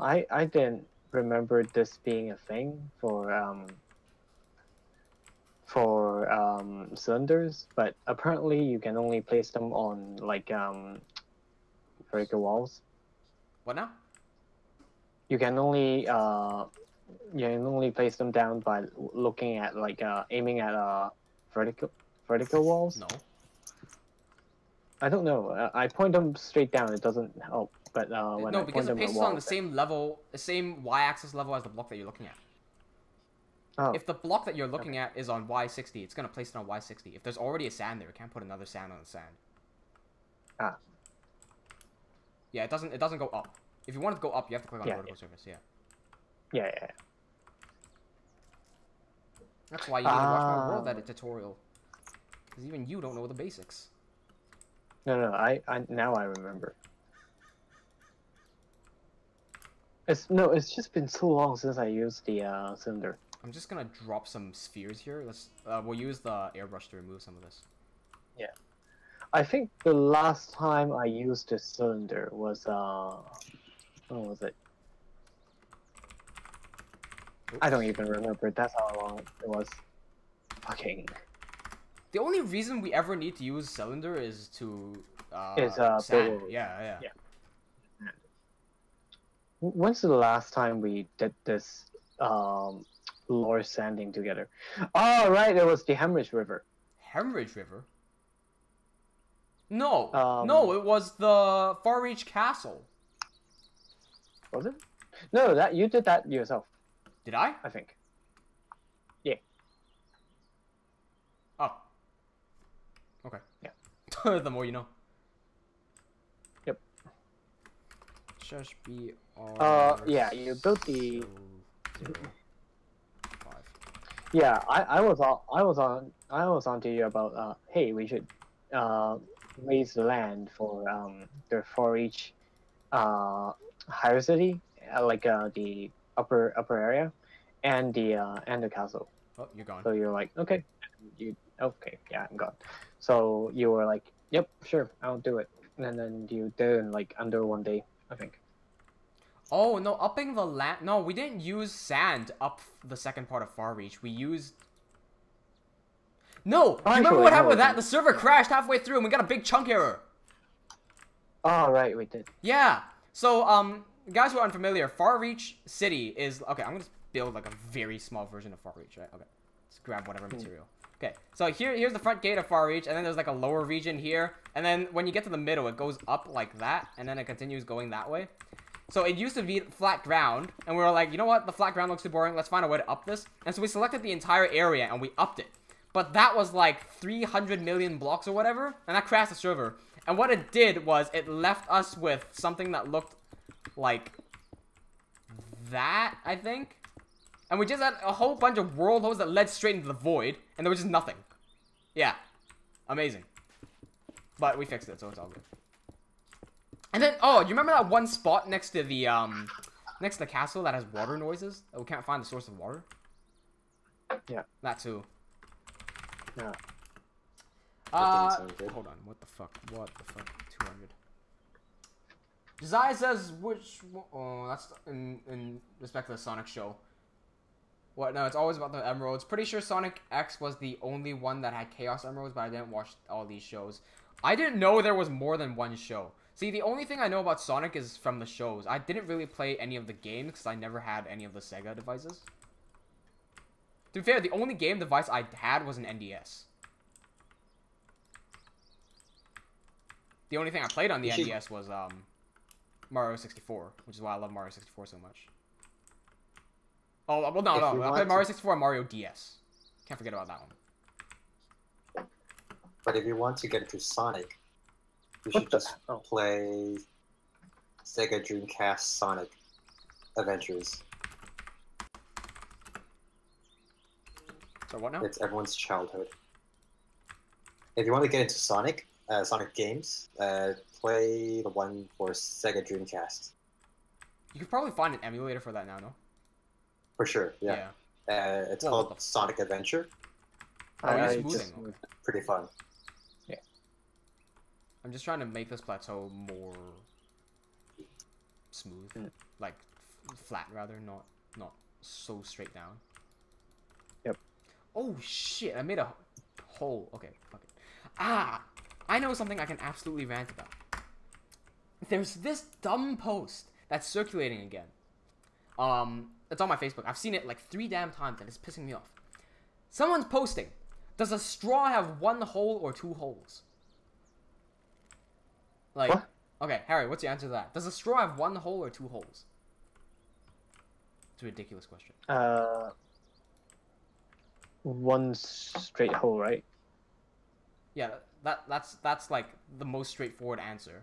I didn't remember this being a thing for cylinders, but apparently you can only place them on like vertical walls. What now? You can only place them down by looking at like aiming at vertical walls. No. I don't know. I point them straight down. It doesn't help. But when No, I because point it them at pastes on the walls, same level, the same y-axis level as the block that you're looking at. Oh. If the block that you're looking at is on y60, it's gonna place it on y60. If there's already a sand there, it can't put another sand on the sand. Ah. Yeah, it doesn't go up. If you want it to go up, you have to click on Yeah, vertical surface. Yeah. Yeah, yeah. That's why you need to watch my world edit tutorial. Because even you don't know the basics. No, I now I remember. It's just been so long since I used the cylinder. I'm just gonna drop some spheres here. Let's we'll use the airbrush to remove some of this. Yeah. I think the last time I used the cylinder was when was it? I don't even remember. That's how long it was. Fucking. The only reason we ever need to use cylinder is to build sand. world. Yeah. When's the last time we did this lore sanding together? Oh right, it was the Hemorrhage River. Hemorrhage River? No, Um, no, it was the Far Reach Castle. Was it? No, that you did that yourself. Did I? I think. Oh. Okay. Yeah. The more you know. Yep. Shush be yeah, you built the. 0, 5. Yeah, I was on to you about hey, we should raise the land for the for each higher city, like the upper area, and the castle. Oh, you're gone. So you're like, okay, yeah, I'm gone. So you were like, yep, sure, I'll do it, and then you did it in like under 1 day, I think. Oh, no, upping the land... No, we didn't use sand up the second part of Far Reach. We used... No! Do you remember what happened with that? The server crashed halfway through and we got a big chunk error. Oh, right, we did. Yeah. So, guys who are unfamiliar, Far Reach City is... Okay, I'm going to build like a very small version of Far Reach, right? Okay. Let's grab whatever material. Okay, so here's the front gate of Far Reach, and then there's like a lower region here. And then when you get to the middle, it goes up like that, and then it continues going that way. So it used to be flat ground, and we were like, you know what? The flat ground looks too boring. Let's find a way to up this. And so we selected the entire area, and we upped it. But that was like 300 million blocks or whatever, and that crashed the server. And what it did was it left us with something that looked like that, I think. And we just had a whole bunch of world holes that led straight into the void, and there was just nothing. Yeah. Amazing. But we fixed it, so it's all good. And then, oh, you remember that one spot next to the castle that has water noises? That we can't find the source of water? Yeah. That too. Yeah. Hold on. What the fuck? 200. Josiah says which... Oh, that's in respect to the Sonic show. What? No, it's always about the emeralds. Pretty sure Sonic X was the only one that had Chaos Emeralds, but I didn't watch all these shows. I didn't know there was more than one show. See, the only thing I know about Sonic is from the shows. I didn't really play any of the games because I never had any of the Sega devices. To be fair, the only game device I had was an NDS. The only thing I played on the NDS was Mario 64, which is why I love Mario 64 so much. Oh, well, no. I played Mario 64 and Mario DS. Can't forget about that one. But if you want to get into Sonic, you should just play Sega Dreamcast Sonic Adventures. So what now? It's everyone's childhood. If you want to get into Sonic games, play the one for Sega Dreamcast. You could probably find an emulator for that now, no? For sure, yeah. It's called Sonic Adventure. Oh, you're smoothing. Okay. Pretty fun. Yeah. I'm just trying to make this plateau more smooth, like flat rather, not so straight down. Yep. Oh shit! I made a hole. Okay, fuck it. Ah, I know something I can absolutely rant about. There's this dumb post that's circulating again. It's on my Facebook. I've seen it like 3 damn times and it's pissing me off. Someone's posting, does a straw have 1 hole or 2 holes? Like, what? Okay, Harry, what's your answer to that? Does a straw have 1 hole or 2 holes? It's a ridiculous question. 1 straight hole, right? Yeah, that's like the most straightforward answer.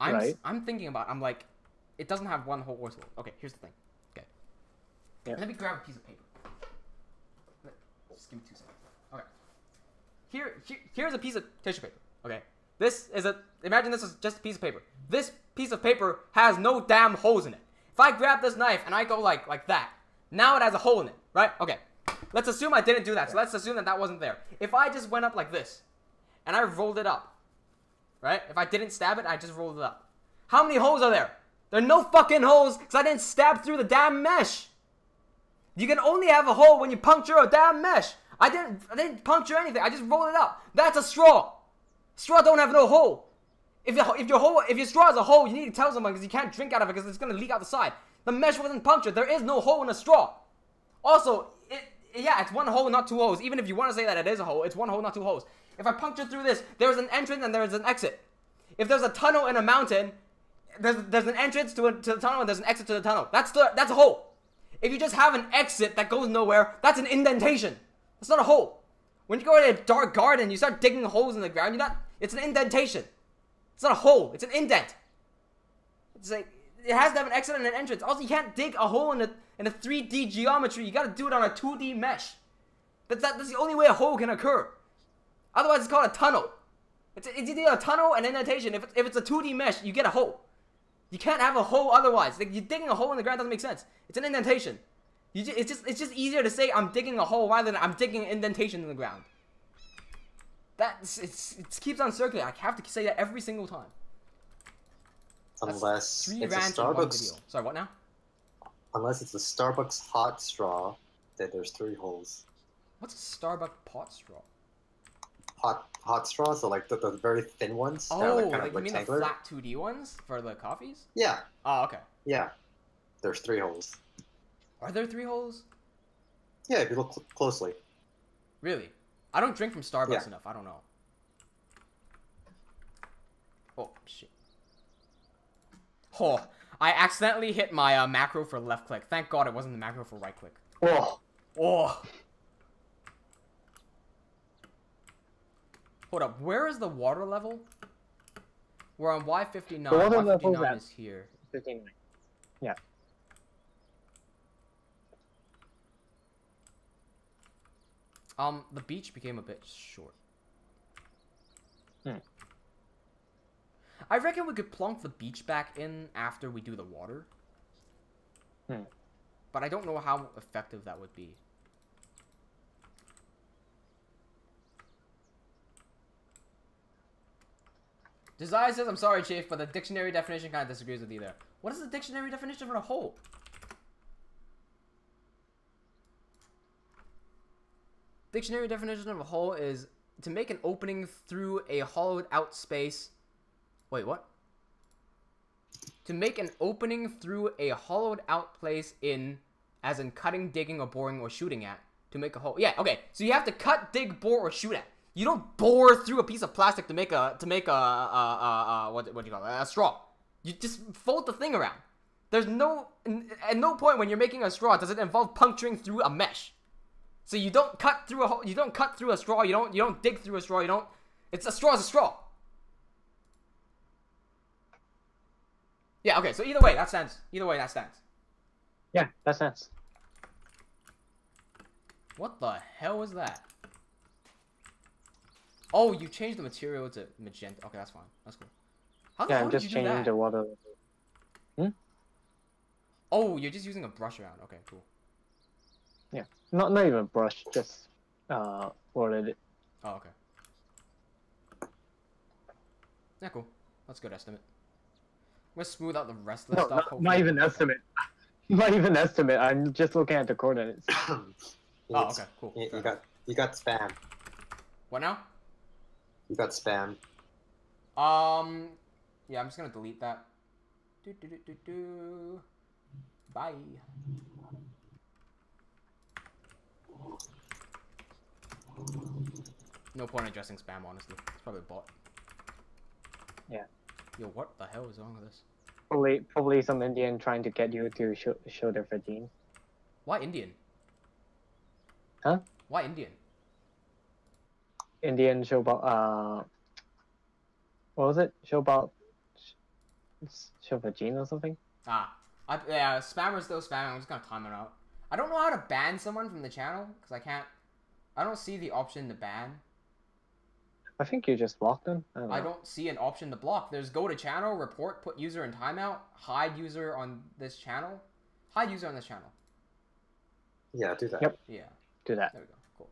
Yeah. I'm thinking about, I'm like, it doesn't have 1 hole or 2. Okay, here's the thing. Okay. Yeah. Let me grab a piece of paper. Just give me 2 seconds. Okay. Here's a piece of tissue paper. Okay. Imagine this is just a piece of paper. This piece of paper has no damn holes in it. If I grab this knife and I go like that, now it has a hole in it, right? Okay. Let's assume I didn't do that. So let's assume that wasn't there. If I just went up like this, and I rolled it up, right? If I didn't stab it, I just rolled it up. How many holes are there? There are no fucking holes because I didn't stab through the damn mesh. You can only have a hole when you puncture a damn mesh. I didn't puncture anything. I just rolled it up. That's a straw. Straw don't have no hole. If your straw has a hole, you need to tell someone because you can't drink out of it because it's gonna leak out the side. The mesh wasn't punctured. There is no hole in a straw. Also, it's one hole, not 2 holes. Even if you want to say that it is a hole, it's 1 hole, not 2 holes. If I puncture through this, there's an entrance and there's an exit. If there's a tunnel in a mountain, there's an entrance to the tunnel and there's an exit to the tunnel. That's a hole. If you just have an exit that goes nowhere, that's an indentation. It's not a hole. When you go in a dark garden, you start digging holes in the ground. It's an indentation. It's not a hole. It's an indent. It's like it has to have an exit and an entrance. Also, you can't dig a hole in a 3D geometry. You got to do it on a 2D mesh. That's the only way a hole can occur. Otherwise, it's called a tunnel. It's either a tunnel and indentation. If it's a 2D mesh, you get a hole. You can't have a hole otherwise. Like, you're digging a hole in the ground doesn't make sense. It's an indentation. It's just easier to say I'm digging a hole rather than I'm digging an indentation in the ground. It keeps on circulating. I have to say that every single time. Unless That's 3 it's a rants in one Starbucks. video. Sorry, what now? Unless it's a Starbucks hot straw, then there's 3 holes. What's a Starbucks pot straw? Hot straws, so like the very thin ones. Oh, that are like kind like of you mean the rectangular. flat 2D ones for the coffees? Yeah, Oh, okay. yeah. There's 3 holes. Are there 3 holes? Yeah, if you look closely. Really? I don't drink from Starbucks Yeah. enough. I don't know. Oh, shit. Oh, I accidentally hit my macro for left click. Thank God it wasn't the macro for right click. Oh. Oh. Hold up. Where is the water level? We're on Y59. The water level Y59 is here. 59. Yeah. The beach became a bit short. I reckon we could plonk the beach back in after we do the water. But I don't know how effective that would be. Desire says, I'm sorry, Chief, but the dictionary definition kind of disagrees with you there. What is the dictionary definition for a hole? Dictionary definition of a hole is to make an opening through a hollowed out space. Wait, what? To make an opening through a hollowed out place as in cutting, digging, or boring, or shooting at. To make a hole. Yeah, okay. So you have to cut, dig, bore, or shoot at. You don't bore through a piece of plastic to make a what do you call it? A straw. You just fold the thing around. There's at no point when you're making a straw does it involve puncturing through a mesh. So you don't cut through a hole. You don't cut through a straw. You don't dig through a straw. It's a straw is a straw. Yeah. Okay. So either way, that stands. Yeah, that stands. What the hell is that? Oh, you changed the material to magenta. Okay, that's fine. That's cool. How the Yeah, hell I'm did just you do changing that? the water level. Oh, you're just using a brush around. Okay, cool. Yeah, not even brush, just watered it. Oh, okay. Yeah, cool. That's a good estimate. I'm gonna smooth out the rest of the No, stuff. not even estimate. Not even estimate. I'm just looking at the coordinates. Oh, okay, cool. You got spam. What now? You got spam. Yeah, I'm just gonna delete that. Bye. No point in addressing spam, honestly. It's probably a bot. Yeah. Yo, what the hell is wrong with this? Probably some Indian trying to get you to show their vagine. Why Indian? Huh? Why Indian? Indian show about what was it? Show vagine or something? Yeah, spammer's still spamming. I'm just gonna time it out. I don't know how to ban someone from the channel because I don't see the option to ban. I think you just blocked them. I don't see an option to block. There's go to channel, report, put user in timeout, hide user on this channel, hide user on this channel. Yeah, do that. Yep. Yeah. Do that. There we go. Cool.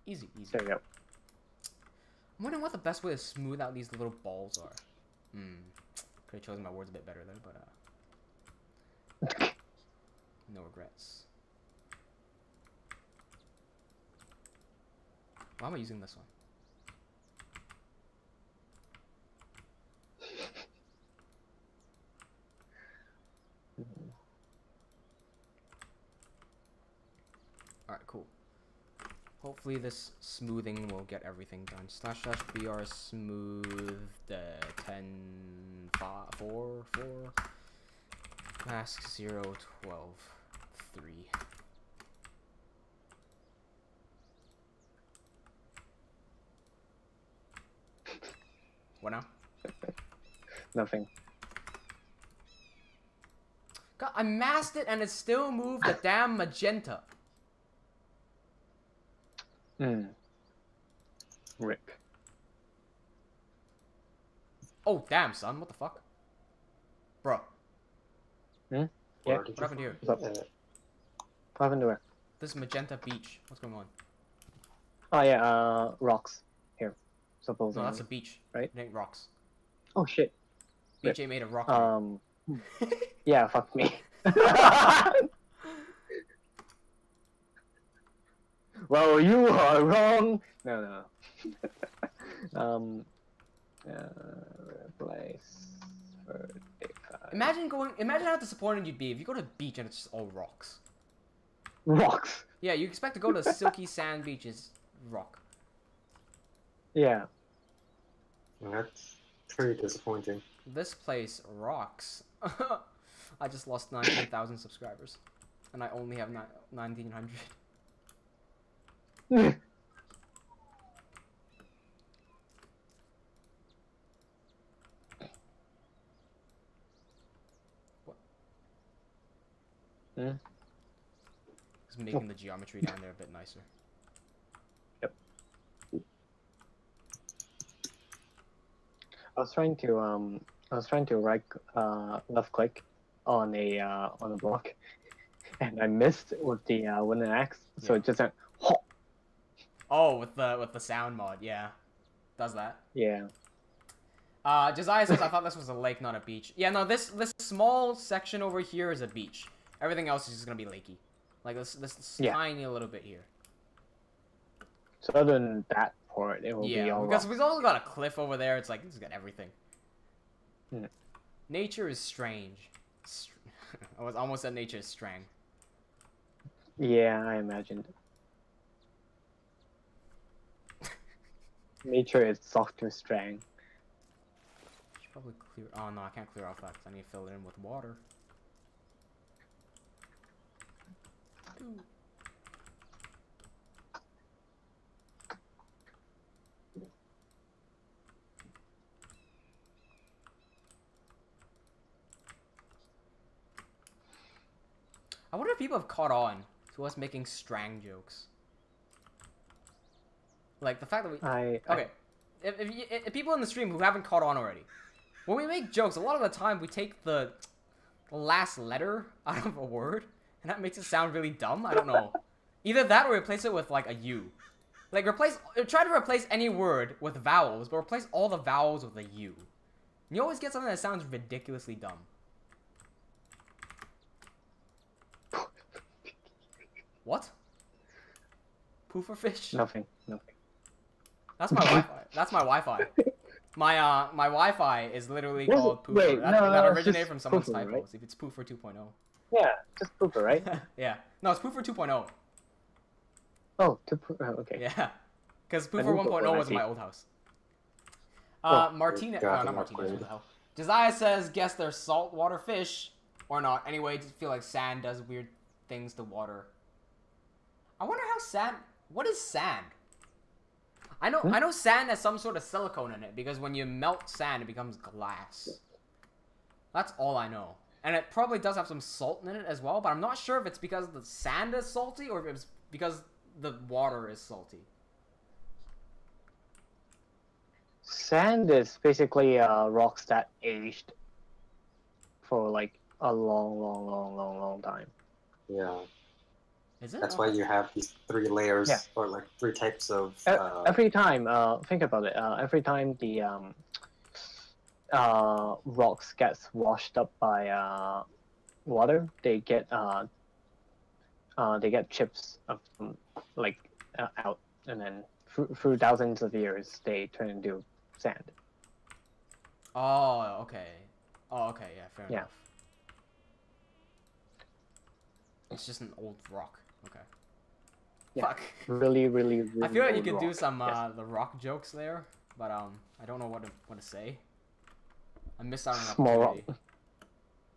Easy. There you go. I'm wondering what the best way to smooth out these little balls are. Could have chosen my words a bit better there, but no regrets. Why am I using this one? Alright, cool. Hopefully this smoothing will get everything done. //br smooth 10 5 4 4 mask 0 12 3. What now? Nothing. God, I masked it and it still moved the damn magenta. Rip. Oh, damn, son. What the fuck? Bro. Yeah. What happened here? What's up? What happened to her? This magenta beach. What's going on? Oh yeah, rocks. Here. Supposedly. No, that's a beach. Right? It ain't rocks. Oh shit. BJ made a rock. Yeah, fuck me. Well, you are wrong. No. Replace. Imagine how disappointed you'd be if you go to a beach and it's just all rocks. Rocks. Yeah, you expect to go to silky sand beaches, rock. Yeah. That's pretty disappointing. This place rocks. I just lost 19,000 subscribers, and I only have 1,900. What? Just making the geometry down there a bit nicer. Yep. I was trying to right left click on a block, and I missed with the wooden axe, so it just went. Oh, with the sound mod, yeah, does that? Yeah. Josiah says I thought this was a lake, not a beach. Yeah, no, this small section over here is a beach. Everything else is just gonna be lakey, like this tiny little bit here. So other than that part, it will be all because rocks. we've also got a cliff over there. It's like it's got everything. Hmm. Nature is strange. I was almost at nature is strang. Yeah, I imagined. Nature is softer strang. Should probably clear. Oh no, I can't clear off that because I need to fill it in with water. Ooh. I wonder if people have caught on to us making strang jokes. Like the fact that we okay, if people in the stream who haven't caught on already, when we make jokes, a lot of the time we take the last letter out of a word, and that makes it sound really dumb. I don't know. Either that or replace it with like a U. Like try to replace any word with vowels, but replace all the vowels with a U. And you always get something that sounds ridiculously dumb. What? Pooferfish? Nothing. That's my Wi-Fi. That's my Wi-Fi. My Wi-Fi is literally called Poofer. Wait, that originated from someone's Poofer, typos. right? If it's Poofer 2.0. Yeah, just Pooper, right? Yeah. No, it's Poofer 2.0. Oh, okay. Yeah. Because Poofer knew 1.0 Poofer, was in I my old house. Oh, Martinez. God, No, not I'm Martinez. upgraded. What the hell? Josiah says, guess they're saltwater fish. Or not. Anyway, just feel like sand does weird things to water. I wonder how sand... What is sand? I know sand has some sort of silicone in it, because when you melt sand, it becomes glass. That's all I know. And it probably does have some salt in it as well, but I'm not sure if it's because the sand is salty or if it's because the water is salty. Sand is basically rocks that aged for like a long time. Yeah. Is it? That's why you have these 3 layers, Yeah. or like 3 types of... Every time, think about it. Every time the rocks gets washed up by water, they get chips of like out, and then through thousands of years, they turn into sand. Oh, okay. Oh, okay, yeah, fair enough. It's just an old rock. Okay. Yeah. Fuck. Really I feel like you old could do rock. some Yes. the rock jokes there, but I don't know what to say. I missed out on an Small rock. opportunity.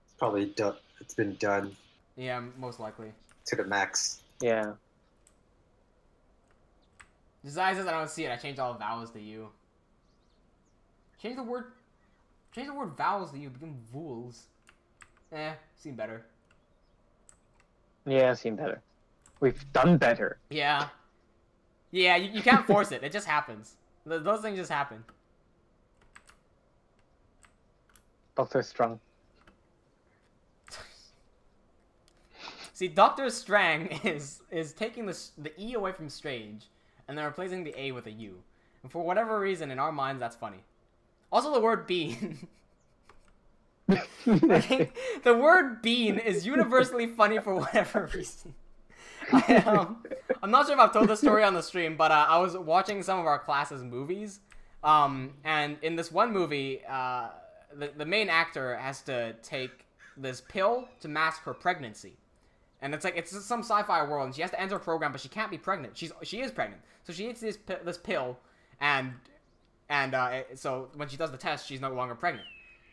It's probably done. It's been done Yeah, most likely. to the max. Yeah. Desire says I don't see it. I changed all the vowels to you. Change the word vowels to you. Become vools. Seem better. Yeah, seem better. We've done better. Yeah. Yeah, you can't force it. It just happens. Those things just happen. Dr. Strong. See, Dr. Strang is taking the E away from strange, and then replacing the A with a U. And for whatever reason, in our minds, that's funny. Also, the word bean. I think the word bean is universally funny for whatever reason. I'm not sure if I've told this story on the stream, but I was watching some of our class's movies, and in this one movie, the main actor has to take this pill to mask her pregnancy. And it's like, it's some sci-fi world, and she has to enter a program, but she can't be pregnant. She is pregnant. So she eats this pill, and so when she does the test, she's no longer pregnant.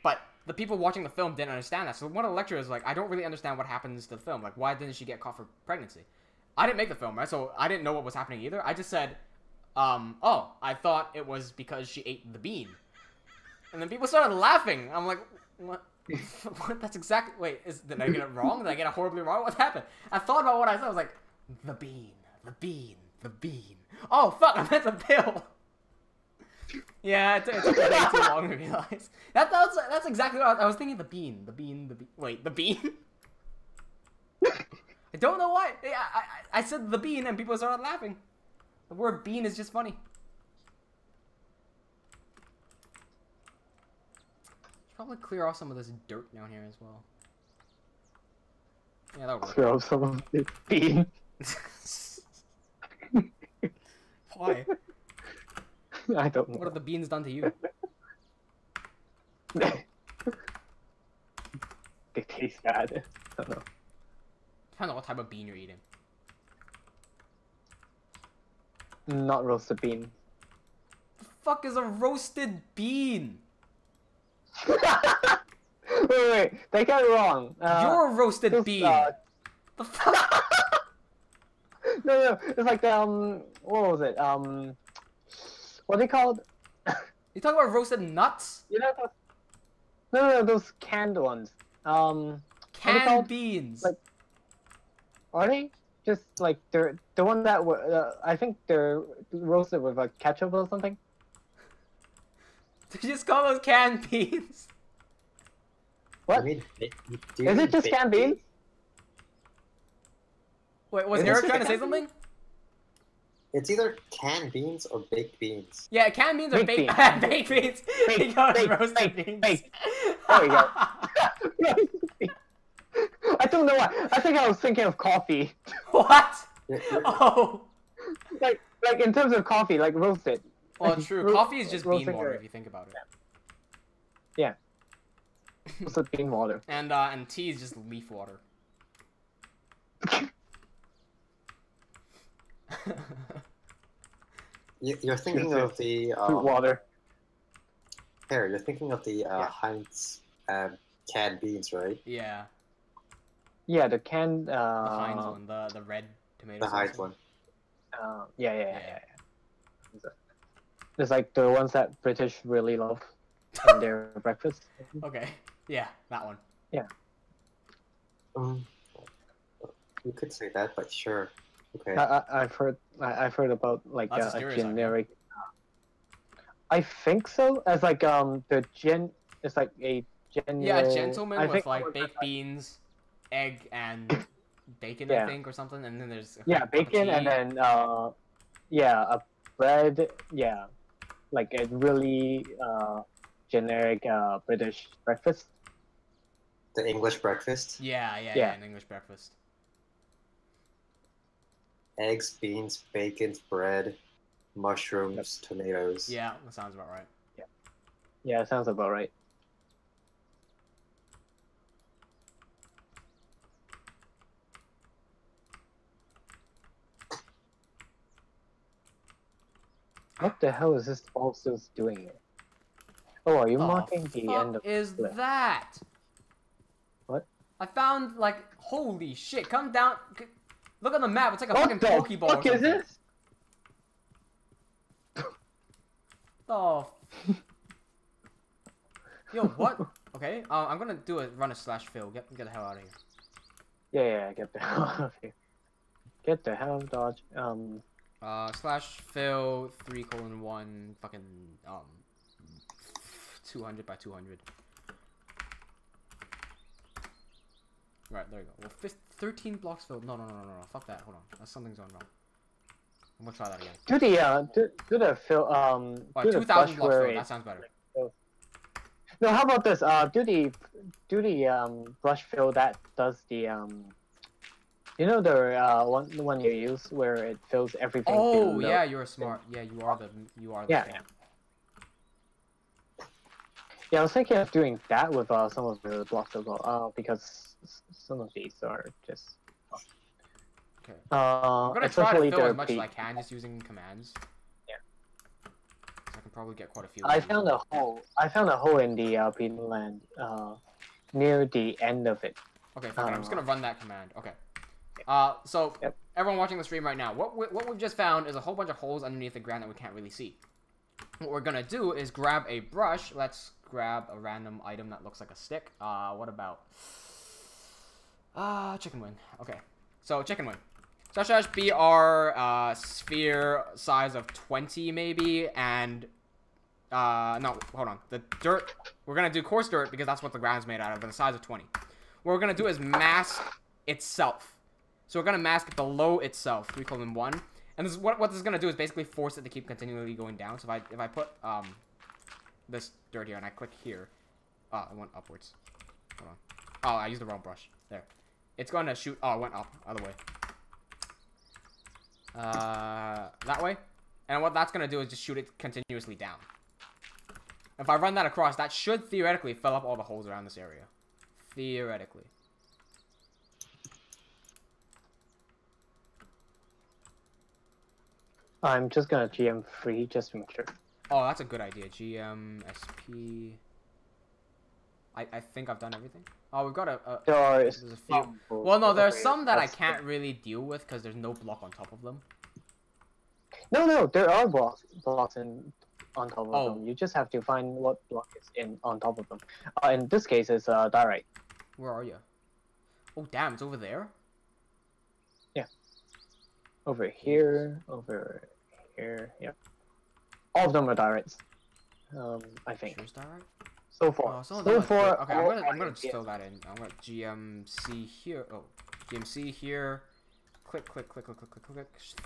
But the people watching the film didn't understand that. So one of the lecturers was like, I don't really understand what happens to the film. Like, why didn't she get caught for pregnancy? I didn't make the film, right? So I didn't know what was happening either. I just said, oh, I thought it was because she ate the bean. And then people started laughing. I'm like, what? What? That's exactly... Wait, did I get it wrong? Did I get it horribly wrong? What happened? I thought about what I said. I was like, the bean, the bean, the bean. Oh, fuck, I meant the pill. Yeah, it took way too long to realize. That's exactly what I was thinking. The bean, the bean, the bean. Wait, the bean? I don't know why. I said the bean and people started laughing. The word bean is just funny. Probably clear off some of this dirt down here as well. Yeah, that'll work. Clear off some of this bean. Why? I don't know. What have the beans done to you? They taste bad. I don't know. Depends on what type of bean you're eating. Not roasted bean. The fuck is a roasted bean? wait, they got it wrong. You're a roasted this, bean. The fuck? no, it's like what was it? What are they called? You talking about roasted nuts? You know those? No, those canned ones. Canned beans. Like, are they? Just like they're the one that were. I think they're roasted with like ketchup or something. Did you just call those canned beans? What? I mean, Is it just canned beans? Wait, was Is Eric it trying to say canned something? It's either canned beans or baked beans. Yeah, canned beans are Baked baked beans. Baked beans. He got roasted beans. Baked. There we go. I don't know why. I think I was thinking of coffee. What? You're- Oh. like in terms of coffee, like roasted. Well, Like, true. Coffee is just bean roasted water or- if you think about it. Yeah. Roasted bean water. And tea is just leaf water. You're thinking of the Fruit water. Harry, you're thinking of the Heinz canned beans, right? Yeah. Yeah, the canned. The Heinz one, the red tomato The sauce Heinz one. Yeah. It's like the ones that British really love in their breakfast. Okay. Yeah, that one. Yeah. Um, you could say that, but sure. Okay. I've heard about like That's a a stereotype, generic. I think so. As like it's like a general. Yeah, a gentleman I with think like baked beans, egg, and bacon, I yeah, think, or something. And then there's a yeah, cup of bacon and tea. then yeah, a bread, yeah, like a really generic British breakfast. The English breakfast. Yeah, an English breakfast. Eggs, beans, bacon, bread, mushrooms, tomatoes. Yeah, that sounds about right. Yeah, sounds about right. What the hell is this ball still doing here? Oh, are you marking the end of What is the clip? that? What? I found like holy shit! Come down. Look on the map. It's like a What fucking the Pokeball. fuck or is something. this? Oh. Yo, what? Okay, I'm gonna run a slash fill. Get the hell out of here. Yeah, get the hell out of here. Get the hell dodge. Slash fill 3:1 fucking 200 by 200. Right, there you go. Well, 13 blocks filled. No. Fuck that. Hold on. Something's going wrong. I'm gonna try that again. Do the fill do the 2,000 brush blocks where filled. That it, sounds better. no, how about this? Do the brush fill that does the you know the one you use where it fills everything. Oh below. yeah, you're smart. Yeah, you are the Yeah. thing. Yeah, I was thinking of doing that with some of the blocks as well. Because some of these are just. Okay. I'm gonna try to fill as much as I can just using commands. Yeah. I can probably get quite a few. I found a hole. I found a hole in the peatland near the end of it. Okay, fine. I'm just gonna run that command. Okay. So Yep. everyone watching the stream right now, what we've just found is a whole bunch of holes underneath the ground that we can't really see. What we're gonna do is grab a brush. Let's grab a random item that looks like a stick. What about chicken wing? Okay, so chicken wing. Slash be our sphere size of 20 maybe, and no, hold on. The dirt, we're gonna do coarse dirt because that's what the ground's made out of, and the size of 20. What we're gonna do is mask itself. So we're gonna mask below itself, 3:1. And this is what this is gonna do is basically force it to keep continually going down. So if I put this dirt here and I click here, it went upwards. Hold on. Oh, I used the wrong brush. There. It's gonna shoot. Oh, it went up other way. That way. And what that's gonna do is just shoot it continuously down. If I run that across, that should theoretically fill up all the holes around this area. Theoretically. I'm just gonna GM free just to make sure. Oh, that's a good idea. GM, SP. I think I've done everything. Oh, we've got there's a few. Well, no, there's some that I can't really deal with because there's no block on top of them. No, there are blocks on top of them. You just have to find what block is on top of them. In this case, it's diorite. Where are you? Oh, damn, it's over there? Yeah. Over here, yep. All of them are diorites. I think. Sure it's diorite? So far. So far. Okay, I'm gonna just fill that in. I'm gonna GMC here. Oh, GMC here. Click.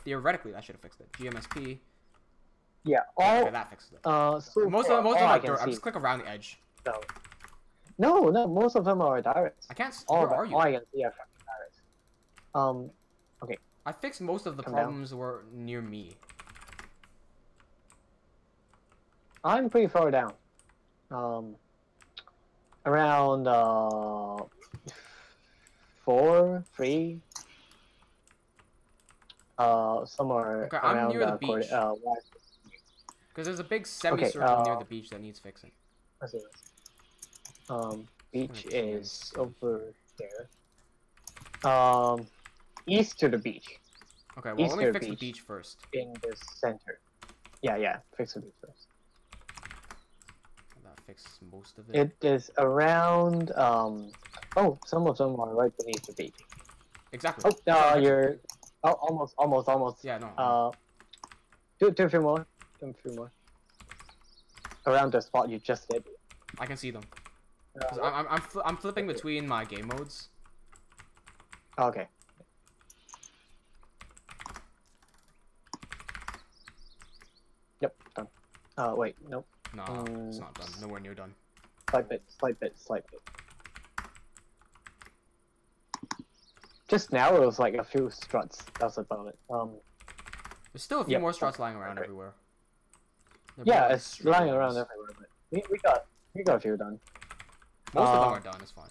Theoretically, that should have fixed it. GMSP. Yeah, all. Okay, that fixed it. So most of them are dirt. I'll just click around the edge. No, most of them are diorites. I can't. All Where are you? All I can see are diorites. Okay. I fixed most of the problems that were near me. I'm pretty far down. Around 4, 3. Somewhere okay, I'm around near the beach. Because there's a big semicircle near the beach that needs fixing. Beach is over there. East to the beach. Okay, well, let me fix the beach first. In the center. Yeah, fix the beach first. That fixes most of it. It is around Oh, some of them are right beneath the beach. Exactly. Oh, you're... Oh, almost. Yeah, no. Do a few more. Around the spot you just hit. I can see them. I'm flipping between my game modes. Okay. Yep, done. Wait, nope. No, it's not done. Nowhere near done. Slight bit. Just now it was like a few struts. That's about it. There's still a few more struts lying around everywhere. Yeah, it's lying around everywhere, but we got a few done. Most of them are done. It's fine.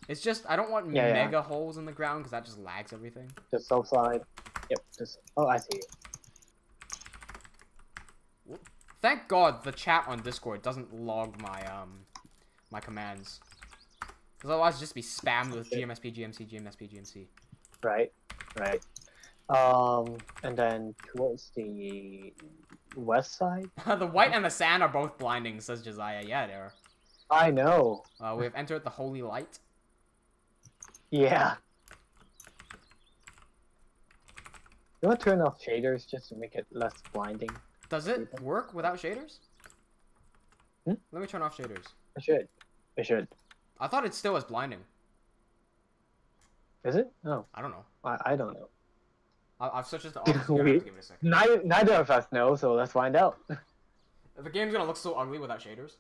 It's just I don't want mega holes in the ground because that just lags everything. Just slope slide. Yep. Oh, I see it. Thank God the chat on Discord doesn't log my my commands. Because otherwise it'd just be spammed with GMSP, GMC, GMSP, GMC. Right. And then towards the west side. The white and the sand are both blinding, says Josiah. Yeah, they are. I know. We have entered the holy light. Yeah. You want to turn off shaders just to make it less blinding? Does it work without shaders? Hmm? Let me turn off shaders. It should. I thought it still was blinding. Is it? No. I don't know. I don't know. I've switched it to off. Give me a second. Neither of us know, so let's find out. The game's gonna look so ugly without shaders.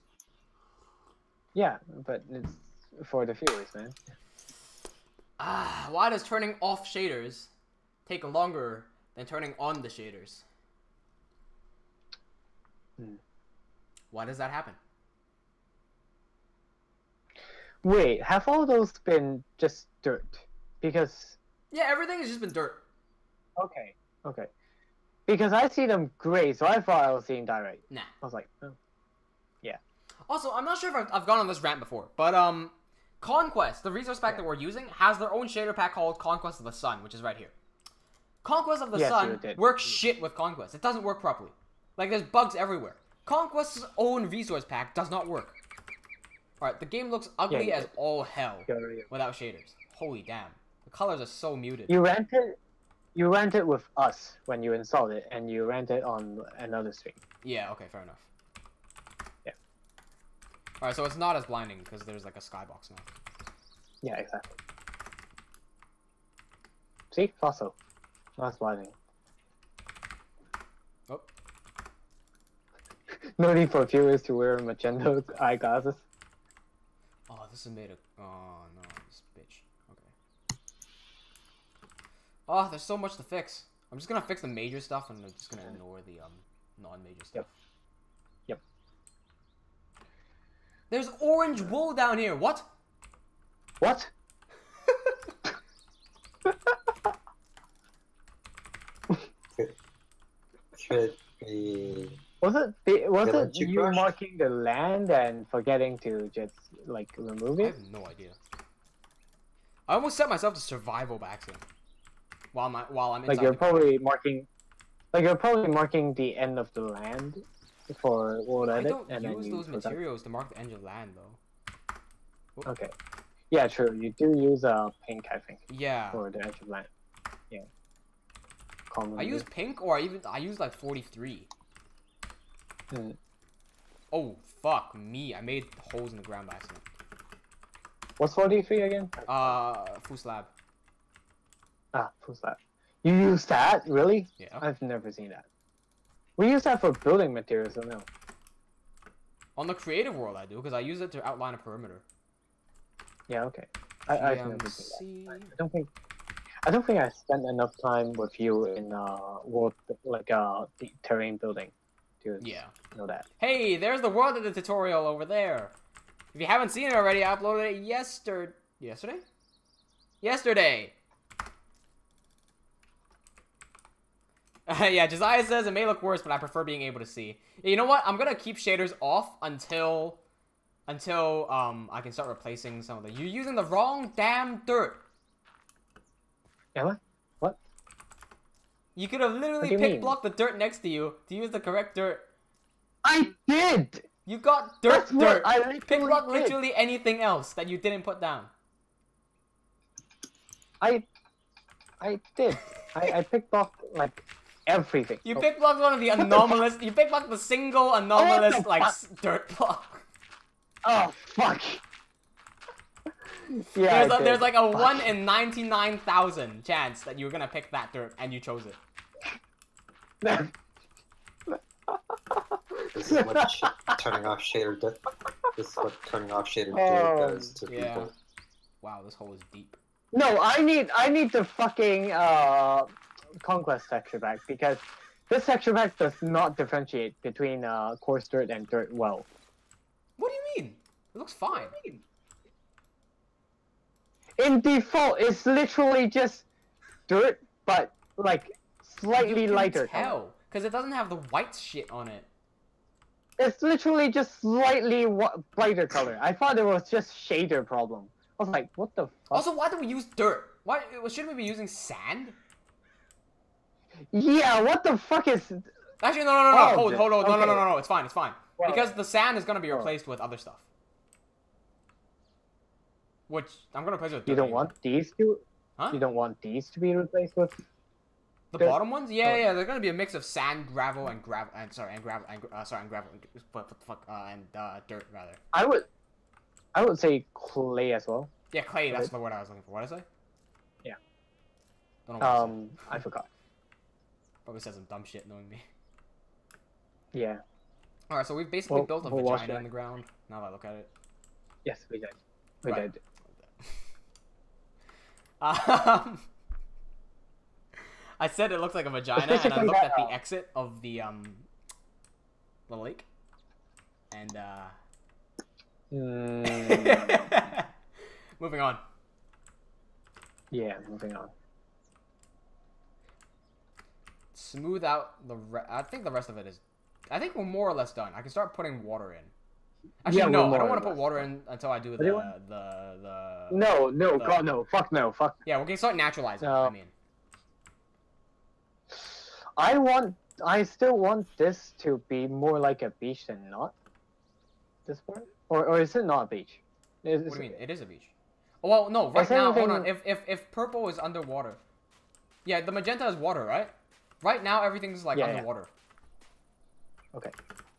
Yeah, but it's for the viewers, man. Why does turning off shaders take longer than turning on the shaders? Why does that happen? Wait, have all those been just dirt? Because... Yeah, everything has just been dirt. Okay. Because I see them gray, so I thought I was seeing direct. Nah. I was like, oh. Yeah. Also, I'm not sure if I've gone on this rant before, but Conquest, the resource pack that we're using, has their own shader pack called Conquest of the Sun, which is right here. Conquest of the Sun works shit with Conquest. It doesn't work properly. Like, there's bugs everywhere. Conquest's own resource pack does not work. Alright, the game looks ugly as all hell without shaders. Holy damn. The colors are so muted. You ran it with us when you installed it, and you ran it on another stream. Yeah, okay, fair enough. Yeah. Alright, so it's not as blinding because there's like a skybox now. Yeah, exactly. See? Fossil. Not as blinding. Oh. No need for viewers to wear magenta eyeglasses. Oh, this is made of... Oh, no, this bitch. Okay. Oh, there's so much to fix. I'm just gonna fix the major stuff, and I'm just gonna ignore the, non-major stuff. Yep. There's orange wool down here! What? What? Should be... Was it you marking the land and forgetting to just like remove it? I have no idea. I almost set myself to survival by accident. While I'm inside. Like you're probably marking the end of the land for world edit. I don't use those materials to mark the end of land though. Whoop. Okay. Yeah, true. You do use pink, I think. Yeah. For the edge of land. Yeah. I use pink, or I use like 43. Oh, fuck me. I made holes in the ground by accident. What's 43 again? Full slab. Ah, full slab. You use that? Really? Yeah. I've never seen that. We use that for building materials, or no? On the creative world I do, because I use it to outline a perimeter. Yeah, okay. I've never seen that. I don't think I spent enough time with you in world the terrain building to know that. Hey, there's the world of the tutorial over there. If you haven't seen it already, I uploaded it yesterday. Yeah, Josiah says it may look worse, but I prefer being able to see. You know what? I'm gonna keep shaders off until I can start replacing some of them. You're using the wrong damn dirt. Am I? What? You could have literally pick blocked the dirt next to you to use the correct dirt. I did! You got dirt. I Pick block literally anything else that you didn't put down. I did. I pick blocked like everything. You pick blocked one of the anomalous. You pick blocked the single anomalous like dirt block. Oh fuck. Yeah, There's like a 1 in 99,000 chance that you're gonna pick that dirt, and you chose it. This is what turning off shader does. This is what turning off shader does to people. Wow, this hole is deep. No, I need the fucking conquest texture pack because this texture pack does not differentiate between coarse dirt and dirt well. What do you mean? It looks fine. In default, it's literally just dirt, but like slightly lighter color. Because it doesn't have the white shit on it. It's literally just slightly brighter color. I thought it was just shader problem. I was like, what the fuck? Also, why do we use dirt? Why shouldn't we be using sand? Yeah, what the fuck is... Actually, no. Hold on. Okay. No. It's fine. Well, because the sand is gonna be replaced with other stuff. Which I'm gonna replace with dirt. You don't want these to? Huh? You don't want these to be replaced with? The bottom ones? Yeah. They're gonna be a mix of sand, gravel, and gravel, and gravel, and what the fuck, and dirt rather. I would say clay as well. Yeah, clay. That's the word I was looking for. What did I say? Yeah. Don't know what I forgot. Probably said some dumb shit knowing me. Yeah. All right, so we've basically built a vagina in the ground. Now that I look at it. Yes, we did. We did. I said it looked like a vagina, and I looked at the exit of the lake, and moving on. Yeah, moving on. Smooth out I think the rest of it is. I think we're more or less done. I can start putting water in. Actually, no, I don't want to put water in until I do the. No, God, no, fuck no, fuck. Yeah, we can start naturalizing. I mean. I still want this to be more like a beach than not. This part, or is it not a beach? What do you mean? It is a beach. Oh, well, no. Right now, hold on. If purple is underwater, yeah, the magenta is water, right? Right now, everything's like underwater. Yeah. Okay.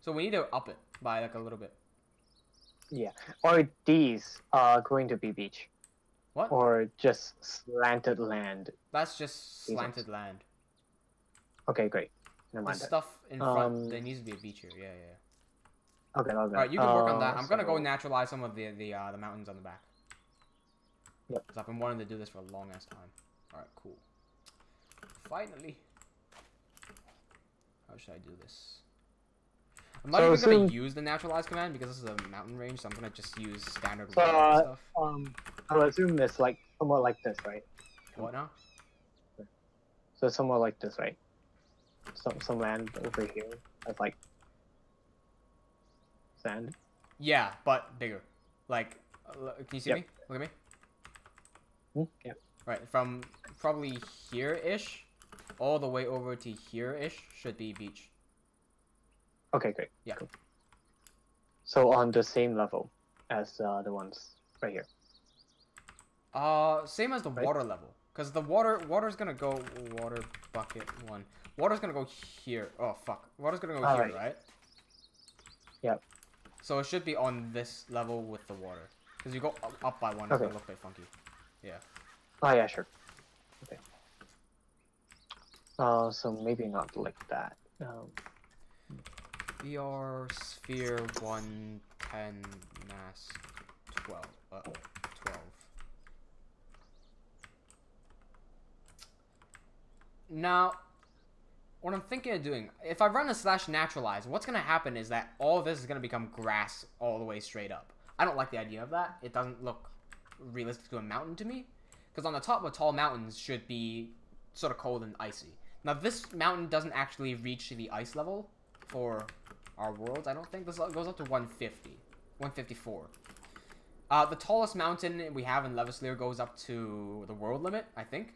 So we need to up it by like a little bit. Yeah. Or these are going to be beach. What? Or just slanted land. That's just slanted land. Okay, great. Never mind. The stuff in front, there needs to be a beach here. Yeah. Okay. Alright, you can work on that. I'm gonna go naturalize some of the mountains on the back. Yep. Because I've been wanting to do this for a long ass time. Alright, cool. Finally. How should I do this? I'm not even gonna use the naturalize command because this is a mountain range, so I'm gonna just use standard stuff. I'll assume it's like somewhat like this, right? What now? So somewhat like this, right? Some land over here that's like sand. Yeah, but bigger. Like, can you see me? Look at me. Yeah. Right, from probably here-ish, all the way over to here-ish should be beach. Okay, great. Yeah. Cool. So on the same level as the ones right here. Same as the water level, because the water's gonna go water bucket 1. Water's gonna go here. Oh fuck. Water's gonna go here, right? Yep. So it should be on this level with the water, because you go up by 1, it's gonna look a bit funky. Yeah. Oh yeah, sure. Okay. So maybe not like that. VR sphere 110 mass 12. 12. Now, what I'm thinking of doing, if I run a /naturalize, what's going to happen is that all of this is going to become grass all the way straight up. I don't like the idea of that. It doesn't look realistic to a mountain to me. Because on the top of tall mountains should be sort of cold and icy. Now, this mountain doesn't actually reach the ice level for our worlds, I don't think. This goes up to 150. 154. The tallest mountain we have in Levaslier goes up to the world limit, I think.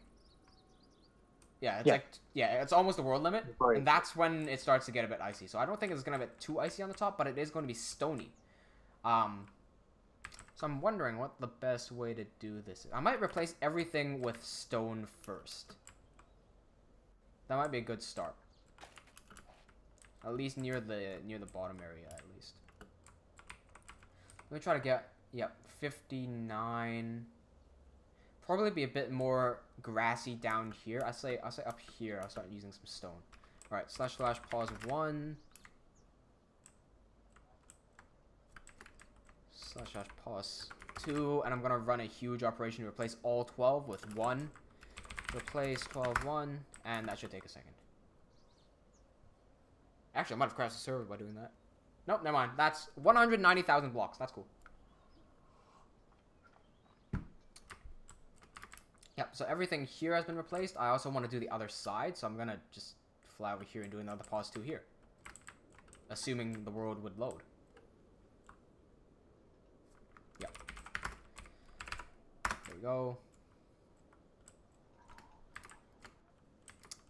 Yeah, it's it's almost the world limit, and that's when it starts to get a bit icy. So I don't think it's gonna get too icy on the top, but it is going to be stony. So I'm wondering what the best way to do this is. I might replace everything with stone first. That might be a good start. At least near the bottom area, at least. Let me try to get, yep, 59. Probably be a bit more grassy down here. I'll say up here. I'll start using some stone. All right, // pause 1. / pause 2, and I'm gonna run a huge operation to replace all 12 with 1. Replace 12 1, and that should take a second. Actually, I might have crashed the server by doing that. Nope, never mind. That's 190,000 blocks. That's cool. Yep, so everything here has been replaced. I also want to do the other side, so I'm gonna just fly over here and do another pause 2 here. Assuming the world would load. Yep. There we go.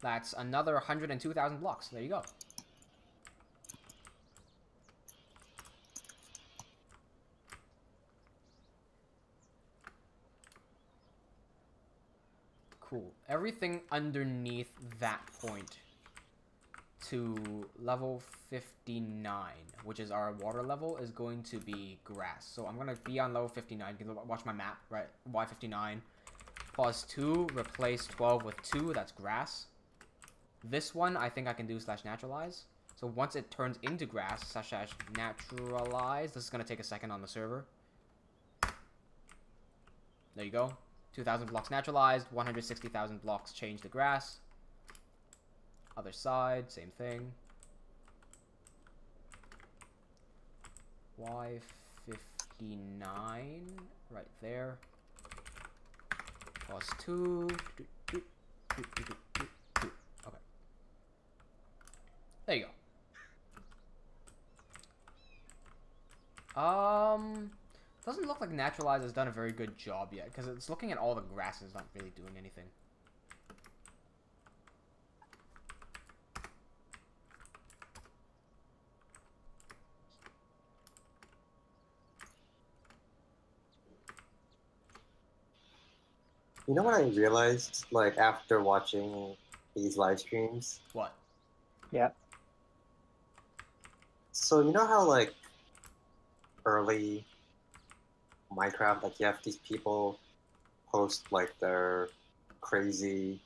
That's another 102,000 blocks. There you go. Cool. Everything underneath that point to level 59, which is our water level, is going to be grass. So I'm going to be on level 59. You can watch my map, right? Y59. Pause 2, replace 12 with 2. That's grass. This one, I think I can do /naturalize. So once it turns into grass, /naturalize. This is going to take a second on the server. There you go. 2,000 blocks naturalized, 160,000 blocks changed to grass. Other side, same thing. Y59, right there. Pause 2. Okay. There you go. Doesn't look like Naturalize has done a very good job yet, because it's looking at all the grasses, not really doing anything. You know what I realized, like, after watching these live streams? What? Yeah. So, you know how, like, early Minecraft, like, you have these people post, like, their crazy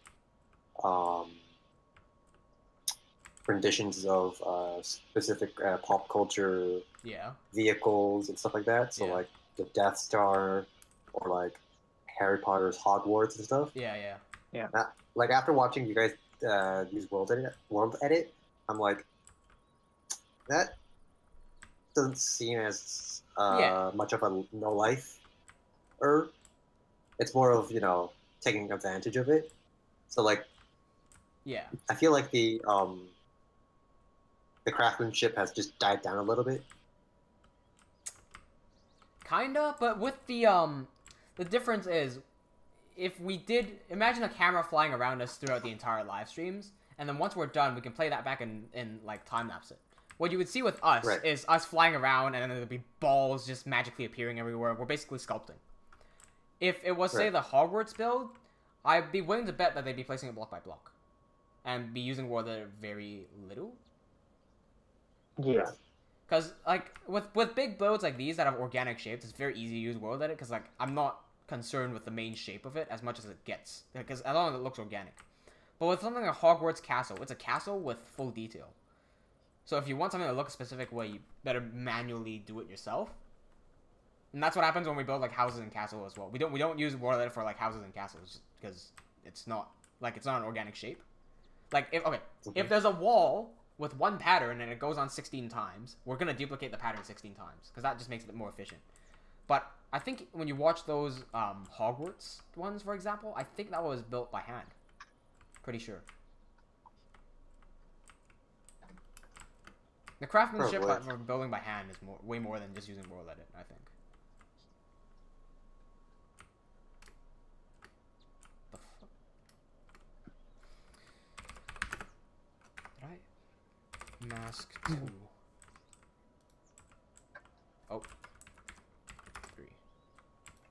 renditions of specific pop culture vehicles and stuff like that. So, like, the Death Star or, like, Harry Potter's Hogwarts and stuff. Yeah. Like, after watching you guys use World Edit, I'm like, that doesn't seem as much of a no life, or it's more of, you know, taking advantage of it. So, like, I feel like the craftsmanship has just died down a little bit. Kinda, but with the difference is, if we did imagine a camera flying around us throughout the entire live streams, and then once we're done, we can play that back in like time lapse it. What you would see with us is us flying around, and then there'd be balls just magically appearing everywhere. We're basically sculpting. If it was, say, the Hogwarts build, I'd be willing to bet that they'd be placing it block by block, and be using water very little. Yeah. Because, like, with big builds like these that have organic shapes, it's very easy to use world edit, because, like, I'm not concerned with the main shape of it as much as it gets, because as long as it looks organic. But with something like Hogwarts Castle, it's a castle with full detail. So if you want something to look a specific way, you better manually do it yourself. And that's what happens when we build, like, houses and castles as well. We don't use world edit for, like, houses and castles, because it's not an organic shape. Like, if there's a wall with one pattern and it goes on 16 times, we're going to duplicate the pattern 16 times, because that just makes it more efficient. But I think when you watch those Hogwarts ones, for example, I think that was built by hand. Pretty sure. The craftsmanship for building by hand is way more than just using world edit, I think. The fuck? Did I mask 2? Oh. 3.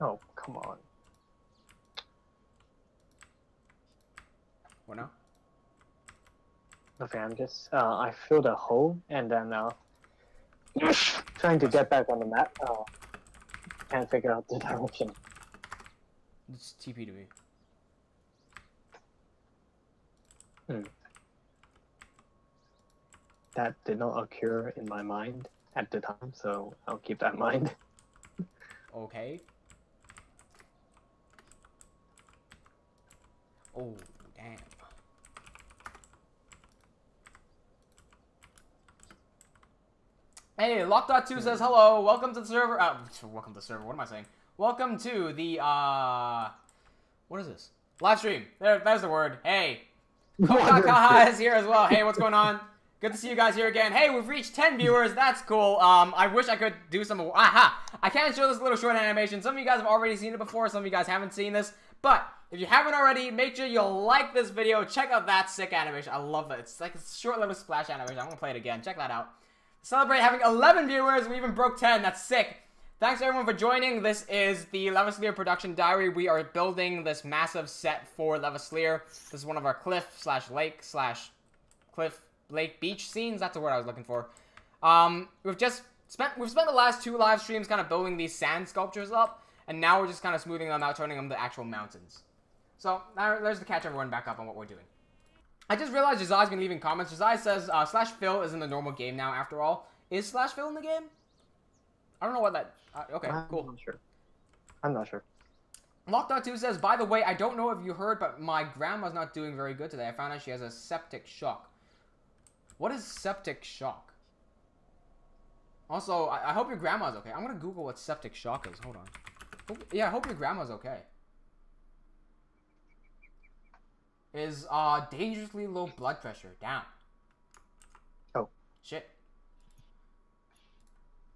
Oh, come on. What now? Okay, I'm just I filled a hole and then trying to get back on the map. Can't figure out the direction. It's TP to me. That did not occur in my mind at the time, so I'll keep that in mind. Okay. Oh, damn. Hey, Lock.2 says hello. Welcome to the server. Welcome to the server. What am I saying? Welcome to the, what is this? Live stream. There's the word. Hey. Kokakaha is here as well. Hey, what's going on? Good to see you guys here again. Hey, we've reached 10 viewers. That's cool. I wish I could do some... Aha! I can show this little short animation. Some of you guys have already seen it before. Some of you guys haven't seen this. But if you haven't already, make sure you'll like this video. Check out that sick animation. I love it. It's like a short little splash animation. I'm going to play it again. Check that out. Celebrate having 11 viewers. We even broke 10. That's sick. Thanks everyone for joining. This is the Levaslier production diary. We are building this massive set for Levaslier. This is one of our cliff/lake beach scenes. That's the word I was looking for. We've spent the last 2 live streams kind of building these sand sculptures up, and now we're just kind of smoothing them out, turning them to actual mountains. So there's to catch everyone back up on what we're doing. I just realized Josiah's been leaving comments. Josiah says /Phil is in the normal game now after all. Is /Phil in the game? I don't know what that... okay, cool. I'm not sure. I'm not sure. Lock.2 says, by the way, I don't know if you heard, but my grandma's not doing very good today. I found out she has a septic shock. What is septic shock? Also, I hope your grandma's okay. I'm going to Google what septic shock is. Hold on. I hope your grandma's okay. Is dangerously low blood pressure. Down. Oh. Shit.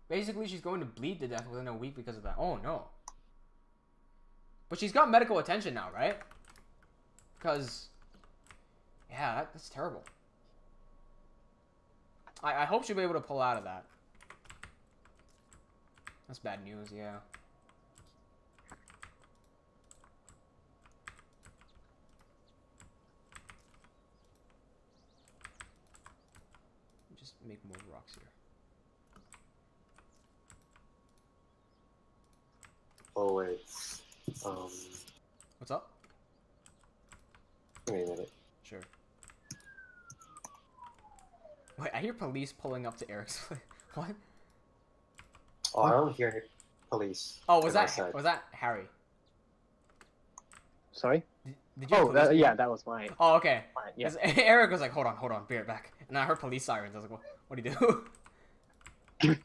Basically, she's going to bleed to death within a week because of that. Oh, no. But she's got medical attention now, right? Because... yeah, that's terrible. I hope she'll be able to pull out of that. That's bad news, yeah. Just make more rocks here. Oh wait. What's up? Give me a minute. Sure. Wait, I hear police pulling up to Eric's place. What? Oh, I don't hear any police. Oh, was that Harry? Sorry? Did you hear police? Yeah, that was mine. Oh, okay. Mine, yeah. Eric was like, hold on, be right back. And I heard police sirens. I was like, what do you do?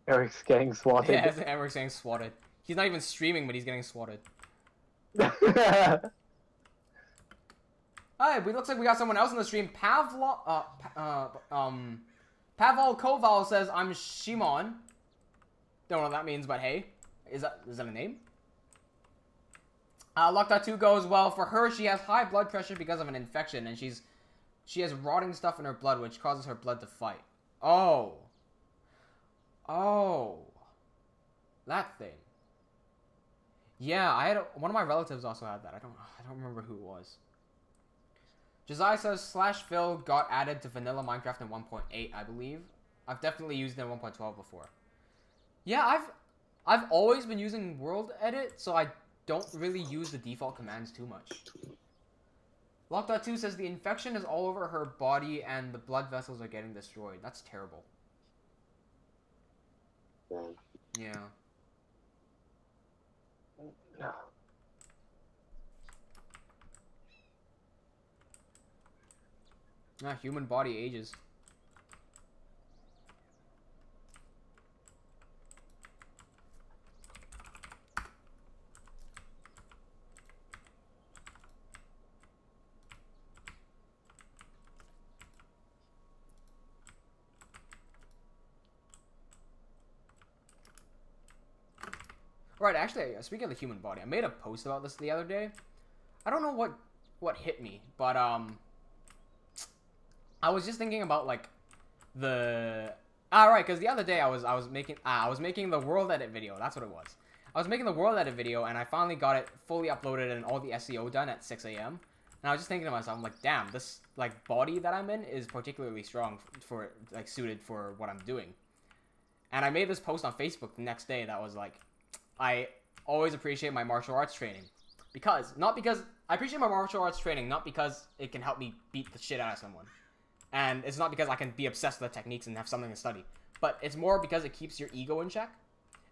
Eric's getting swatted. Yeah, Eric's getting swatted. He's not even streaming, but he's getting swatted. Alright, it looks like we got someone else in the stream. Pavel Koval says, I'm Shimon. Don't know what that means, but hey. Is that a name? Luck.2 goes, well, for her, she has high blood pressure because of an infection, and she has rotting stuff in her blood, which causes her blood to fight. Oh. Oh. That thing. Yeah, one of my relatives also had that. I don't remember who it was. Josiah says /Phil got added to vanilla Minecraft in 1.8, I believe. I've definitely used it in 1.12 before. Yeah, I've always been using World Edit, so I don't really use the default commands too much. Lock.2 says the infection is all over her body and the blood vessels are getting destroyed. That's terrible. Yeah. No. Human body ages. Right, actually, speaking of the human body, I made a post about this the other day. I don't know what hit me, but I was just thinking about like I Right, because the other day I was making the world edit video. That's what it was. I was making the world edit video, and I finally got it fully uploaded and all the SEO done at 6 a.m. And I was just thinking to myself, I'm like, damn, this like body that I'm in is particularly strong for like suited for what I'm doing. And I made this post on Facebook the next day that was like, I always appreciate my martial arts training. Not because I appreciate my martial arts training, not because it can help me beat the shit out of someone. And it's not because I can be obsessed with the techniques and have something to study. But it's more because it keeps your ego in check.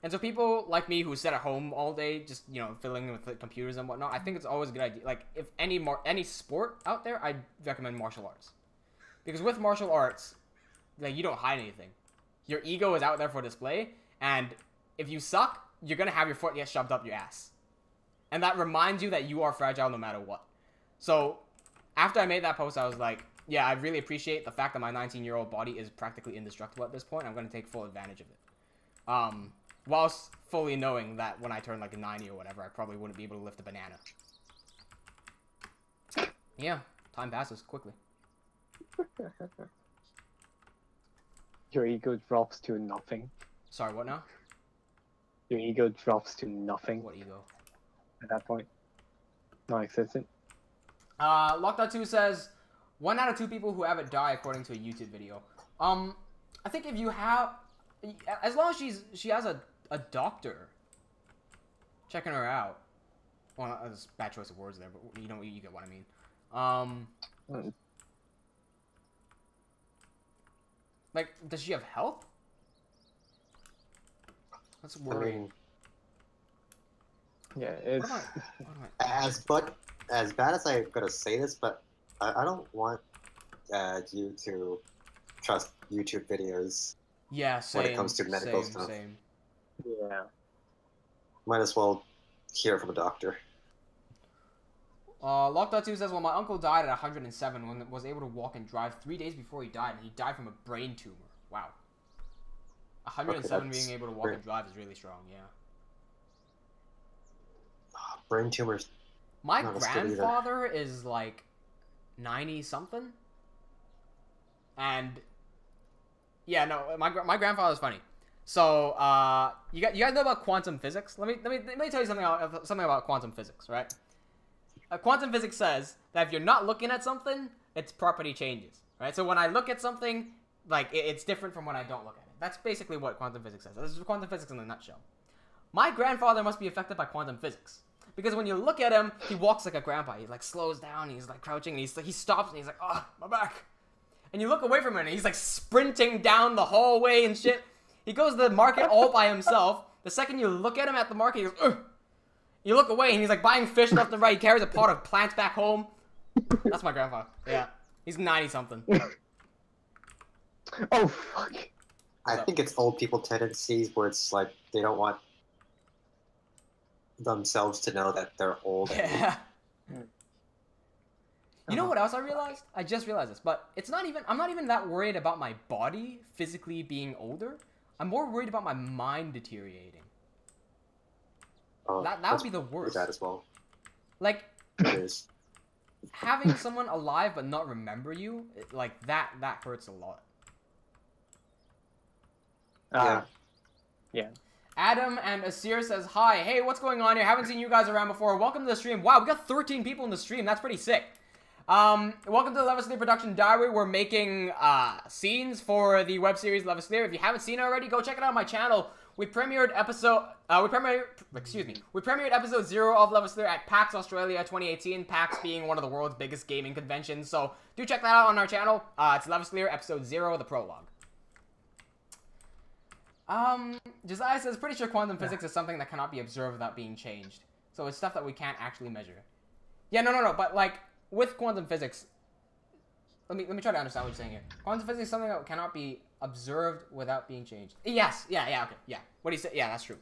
And so people like me who sit at home all day, just, you know, fiddling with the computers and whatnot, I think it's always a good idea. Like, if any sport out there, I'd recommend martial arts. Because with martial arts, like, you don't hide anything. Your ego is out there for display, and if you suck, you're gonna have your foot get shoved up your ass. And that reminds you that you are fragile no matter what. So, after I made that post, I was like, yeah, I really appreciate the fact that my 19-year-old body is practically indestructible at this point. I'm gonna take full advantage of it. Whilst fully knowing that when I turn like a 90 or whatever, I probably wouldn't be able to lift a banana. Yeah, time passes quickly. Your ego drops to nothing. Sorry, what now? Your ego drops to nothing What ego? at that point. Non-existent. Lock.2 says, 1 out of 2 people who have it die according to a YouTube video. I think if you have, as long as she has a doctor checking her out. Well, that's a bad choice of words there, but you know, you get what I mean. Like, does she have health? That's worrying. Yeah, it's as bad as I'm gonna say this, but I don't want you to trust YouTube videos. Yeah, same. When it comes to medical stuff. Same. yeah. Might as well hear from a doctor. Lock.2 says, well, my uncle died at 107 when was able to walk and drive 3 days before he died, and he died from a brain tumor. Wow. 107 being able to walk and drive is really strong, yeah. Brain tumors. My grandfather is like 90-something. And yeah, no, my grandfather's funny. So, you guys know about quantum physics? Let me tell you something about quantum physics, right? Quantum physics says that if you're not looking at something, its property changes, right? So when I look at something, like, it's different from when I don't look at it. That's basically what quantum physics says. This is quantum physics in a nutshell. My grandfather must be affected by quantum physics. Because when you look at him, he walks like a grandpa. He, like, slows down, he's, like, crouching, and he stops, and he's like, oh, my back. And you look away from him, and he's, like, sprinting down the hallway and shit. He goes to the market all by himself. The second you look at him at the market, he goes, ugh. You look away, and he's, like, buying fish left and right. He carries a pot of plants back home. That's my grandfather. Yeah. He's 90-something. Oh, fuck. I think it's old people tendencies where it's like they don't want themselves to know that they're old. Yeah. You know what else I realized? I just realized this, but I'm not even that worried about my body physically being older. I'm more worried about my mind deteriorating. That would be the worst. That as well. Like, it is. Having someone alive but not remember you, like that hurts a lot. Yeah. Adam and Asir says, hi, hey, what's going on here? Haven't seen you guys around before. Welcome to the stream. Wow, we got 13 people in the stream. That's pretty sick. Welcome to the Levaslier production diary. We're making scenes for the web series Levaslier. If you haven't seen it already, go check it out on my channel. We premiered episode episode 0 of Levaslier at PAX Australia 2018. PAX being one of the world's biggest gaming conventions. So do check that out on our channel. It's Levaslier episode 0, the prologue. Josiah says, pretty sure quantum physics is something that cannot be observed without being changed. So it's stuff that we can't actually measure. Yeah, no, but like, with quantum physics, let me try to understand what you're saying here. Quantum physics is something that cannot be observed without being changed. Yes, yeah, okay, yeah. What do you say? Yeah, that's true.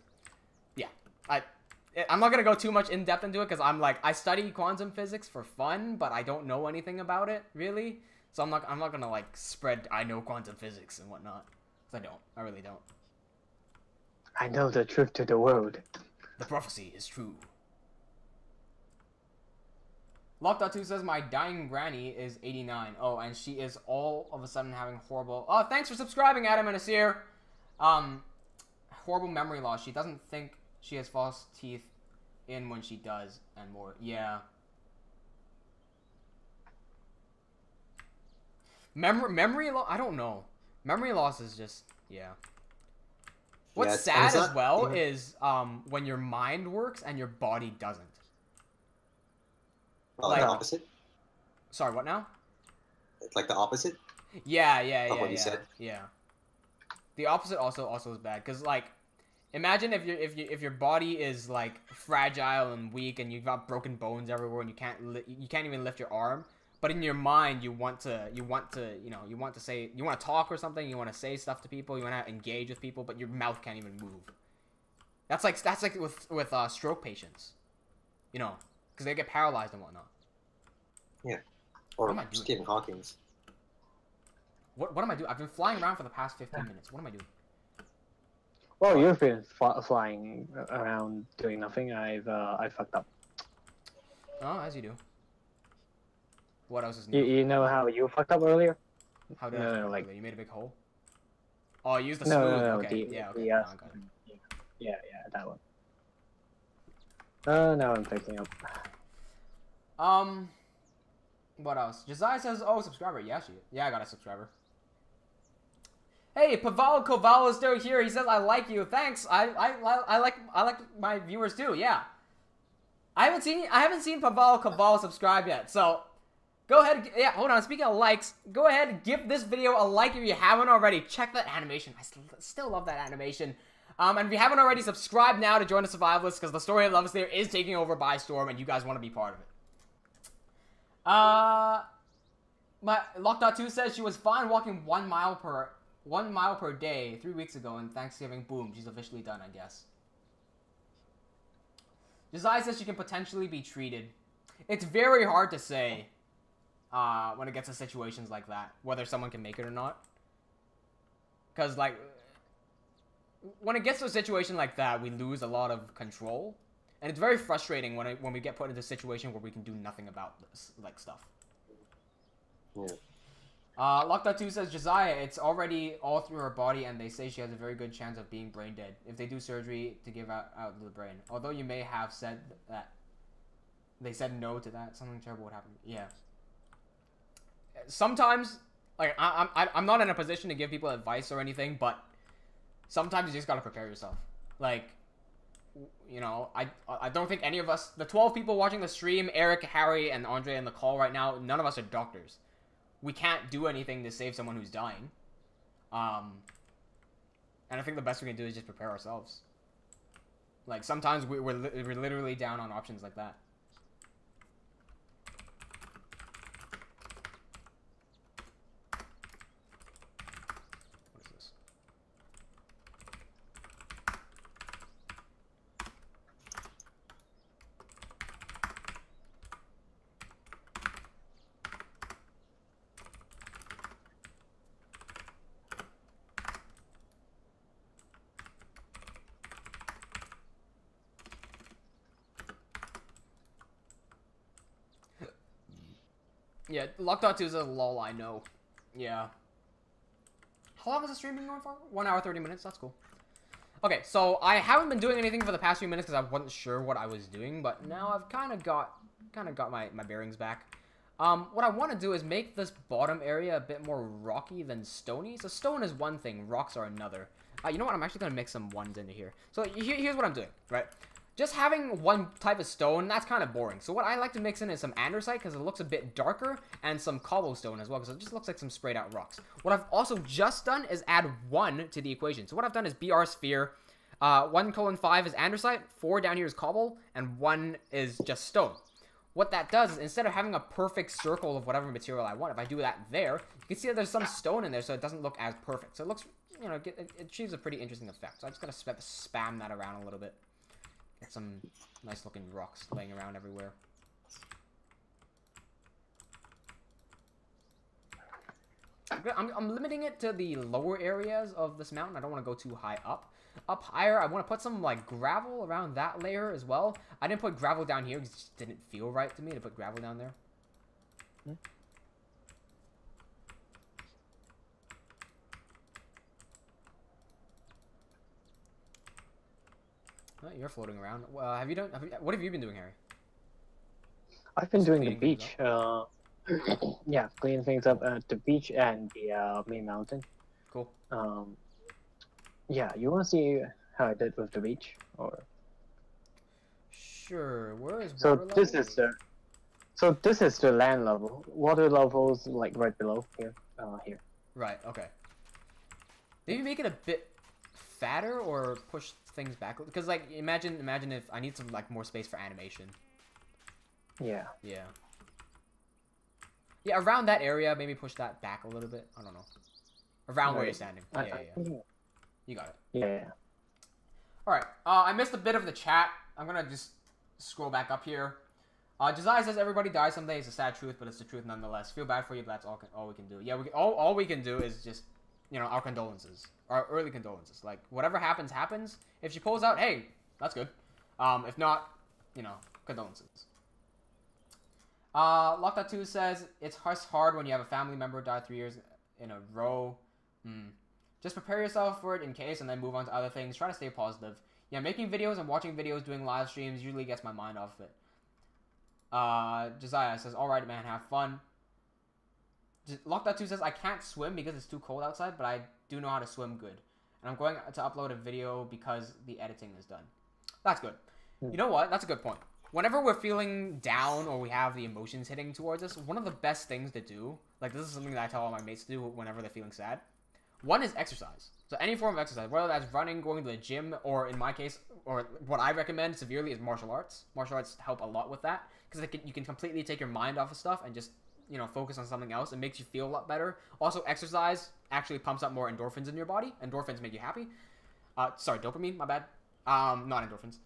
Yeah, I'm not gonna go too much in depth into it because I'm like, I study quantum physics for fun, but I don't know anything about it really. So I'm not gonna like spread I know quantum physics and whatnot. Because I really don't. I know the truth to the world. The prophecy is true. Lock.2 says my dying granny is 89. Oh, and she is all of a sudden having horrible... Oh, thanks for subscribing, Adam and Asir. Horrible memory loss. She doesn't think she has false teeth in when she does, and more. Yeah. Memory loss? I don't know. Memory loss is just... Yeah. What's sad as well is when your mind works and your body doesn't. Like the opposite? Sorry, what now? It's like the opposite? Yeah. Of what you said? Yeah. The opposite also is bad, because like, imagine if your body is like fragile and weak and you've got broken bones everywhere and you can't even lift your arm, but in your mind you want to talk or something, you want to say stuff to people, you want to engage with people, but your mouth can't even move. That's like with stroke patients, you know, because they get paralyzed and whatnot. Yeah. Or Stephen Hawking's. What am I doing? I've been flying around for the past 15 minutes. What am I doing? Well, you've been flying around doing nothing. I fucked up. Oh, as you do. What else is new? You know how you fucked up earlier? How did I fuck up? You made a big hole? Oh, you used the no, smooth. No, okay. yeah, that one. Now I'm picking up. What else? Josiah says, "Oh, subscriber." Yeah, I got a subscriber. Hey, Paval Koval is still here. He says, "I like you." Thanks. I like my viewers too. Yeah. I haven't seen Paval Koval subscribe yet. So, go ahead. Yeah, hold on. Speaking of likes, go ahead and give this video a like if you haven't already. Check that animation. I still love that animation. And if you haven't already, subscribe now to join the Survivalists, because the story of Levaslier is taking over by storm, and you guys want to be part of it. My Lock.2 says she was fine walking 1 mile per day 3 weeks ago, and Thanksgiving, boom, she's officially done, I guess. Josiah says she can potentially be treated. It's very hard to say when it gets to situations like that, whether someone can make it or not. Because, like, when it gets to a situation like that, we lose a lot of control. And it's very frustrating when we get put into a situation where we can do nothing about this, like, stuff. Yeah. Lock.2 says, Josiah, it's already all through her body, and they say she has a very good chance of being brain dead if they do surgery to give out the brain. Although you may have said that they said no to that, something terrible would happen. Yeah. Sometimes, like, I'm not in a position to give people advice or anything, but sometimes you just gotta prepare yourself. Like, you know, I don't think any of us, the 12 people watching the stream, Eric, Harry, and Andre in the call right now, none of us are doctors. We can't do anything to save someone who's dying. And I think the best we can do is just prepare ourselves. Like, sometimes we're literally down on options like that. What is this? Yeah, Lock.2 is a lol, I know. Yeah. How long has the stream been going for? 1 hour, 30 minutes. That's cool. Okay, so I haven't been doing anything for the past few minutes because I wasn't sure what I was doing, but now I've kind of got my bearings back. What I want to do is make this bottom area a bit more rocky than stony. So stone is one thing, rocks are another. You know what? I'm actually going to mix some ones into here. So here's what I'm doing, right? Just having one type of stone, that's kind of boring. So what I like to mix in is some andesite, because it looks a bit darker, and some cobblestone as well, because it just looks like some sprayed out rocks. What I've also just done is add 1 to the equation. So what I've done is BR sphere, 1:5 is andesite, 4 down here is cobble, and 1 is just stone. What that does is, instead of having a perfect circle of whatever material I want, if I do that there, you can see that there's some stone in there, so it doesn't look as perfect. So it looks, you know, it achieves a pretty interesting effect. So I just gotta spam that around a little bit. Get some nice looking rocks laying around everywhere. I'm limiting it to the lower areas of this mountain. I don't want to go too high up. Up higher, I want to put some like gravel around that layer as well. I didn't put gravel down here because it just didn't feel right to me to put gravel down there. Oh, you're floating around. What have you been doing, Harry? I've been Just doing the cleaning things beach. Yeah, cleaning things up at the beach and the main mountain. Cool. Yeah, you want to see how I did with the beach, or? Sure. Where is So water this level? is the, so this is the land level. Water level's like right below here. Here. Right. Okay. Maybe make it a bit fatter or push things back because like imagine if I need some like more space for animation. Yeah. Yeah. Yeah, around that area, maybe push that back a little bit. I don't know. Around where you're standing. Yeah. You got it. Yeah. Alright, I missed a bit of the chat. I'm gonna just scroll back up here. Josiah says everybody dies someday. It's a sad truth, but it's the truth nonetheless. Feel bad for you, but that's all we can do. Yeah, all we can do is just, you know, our condolences. Our early condolences. Like, whatever happens, happens. If she pulls out, hey, that's good. If not, you know, condolences. Lock.2 says, it's hard when you have a family member die 3 years in a row. Just prepare yourself for it in case and then move on to other things. Try to stay positive. Yeah, making videos and watching videos, doing live streams usually gets my mind off of it. Josiah says, alright man, have fun. Lock.2 says, I can't swim because it's too cold outside, but I do know how to swim good. And I'm going to upload a video because the editing is done. That's good. You know what? That's a good point. Whenever we're feeling down or we have the emotions hitting towards us, one of the best things to do, like this is something that I tell all my mates to do whenever they're feeling sad, one is exercise. So any form of exercise, whether that's running, going to the gym, or in my case, or what I recommend severely is martial arts. Martial arts help a lot with that because you can completely take your mind off of stuff and just, you know, focus on something else. It makes you feel a lot better. Also, exercise actually pumps up more endorphins in your body. Endorphins make you happy. Sorry, dopamine, my bad. Not endorphins.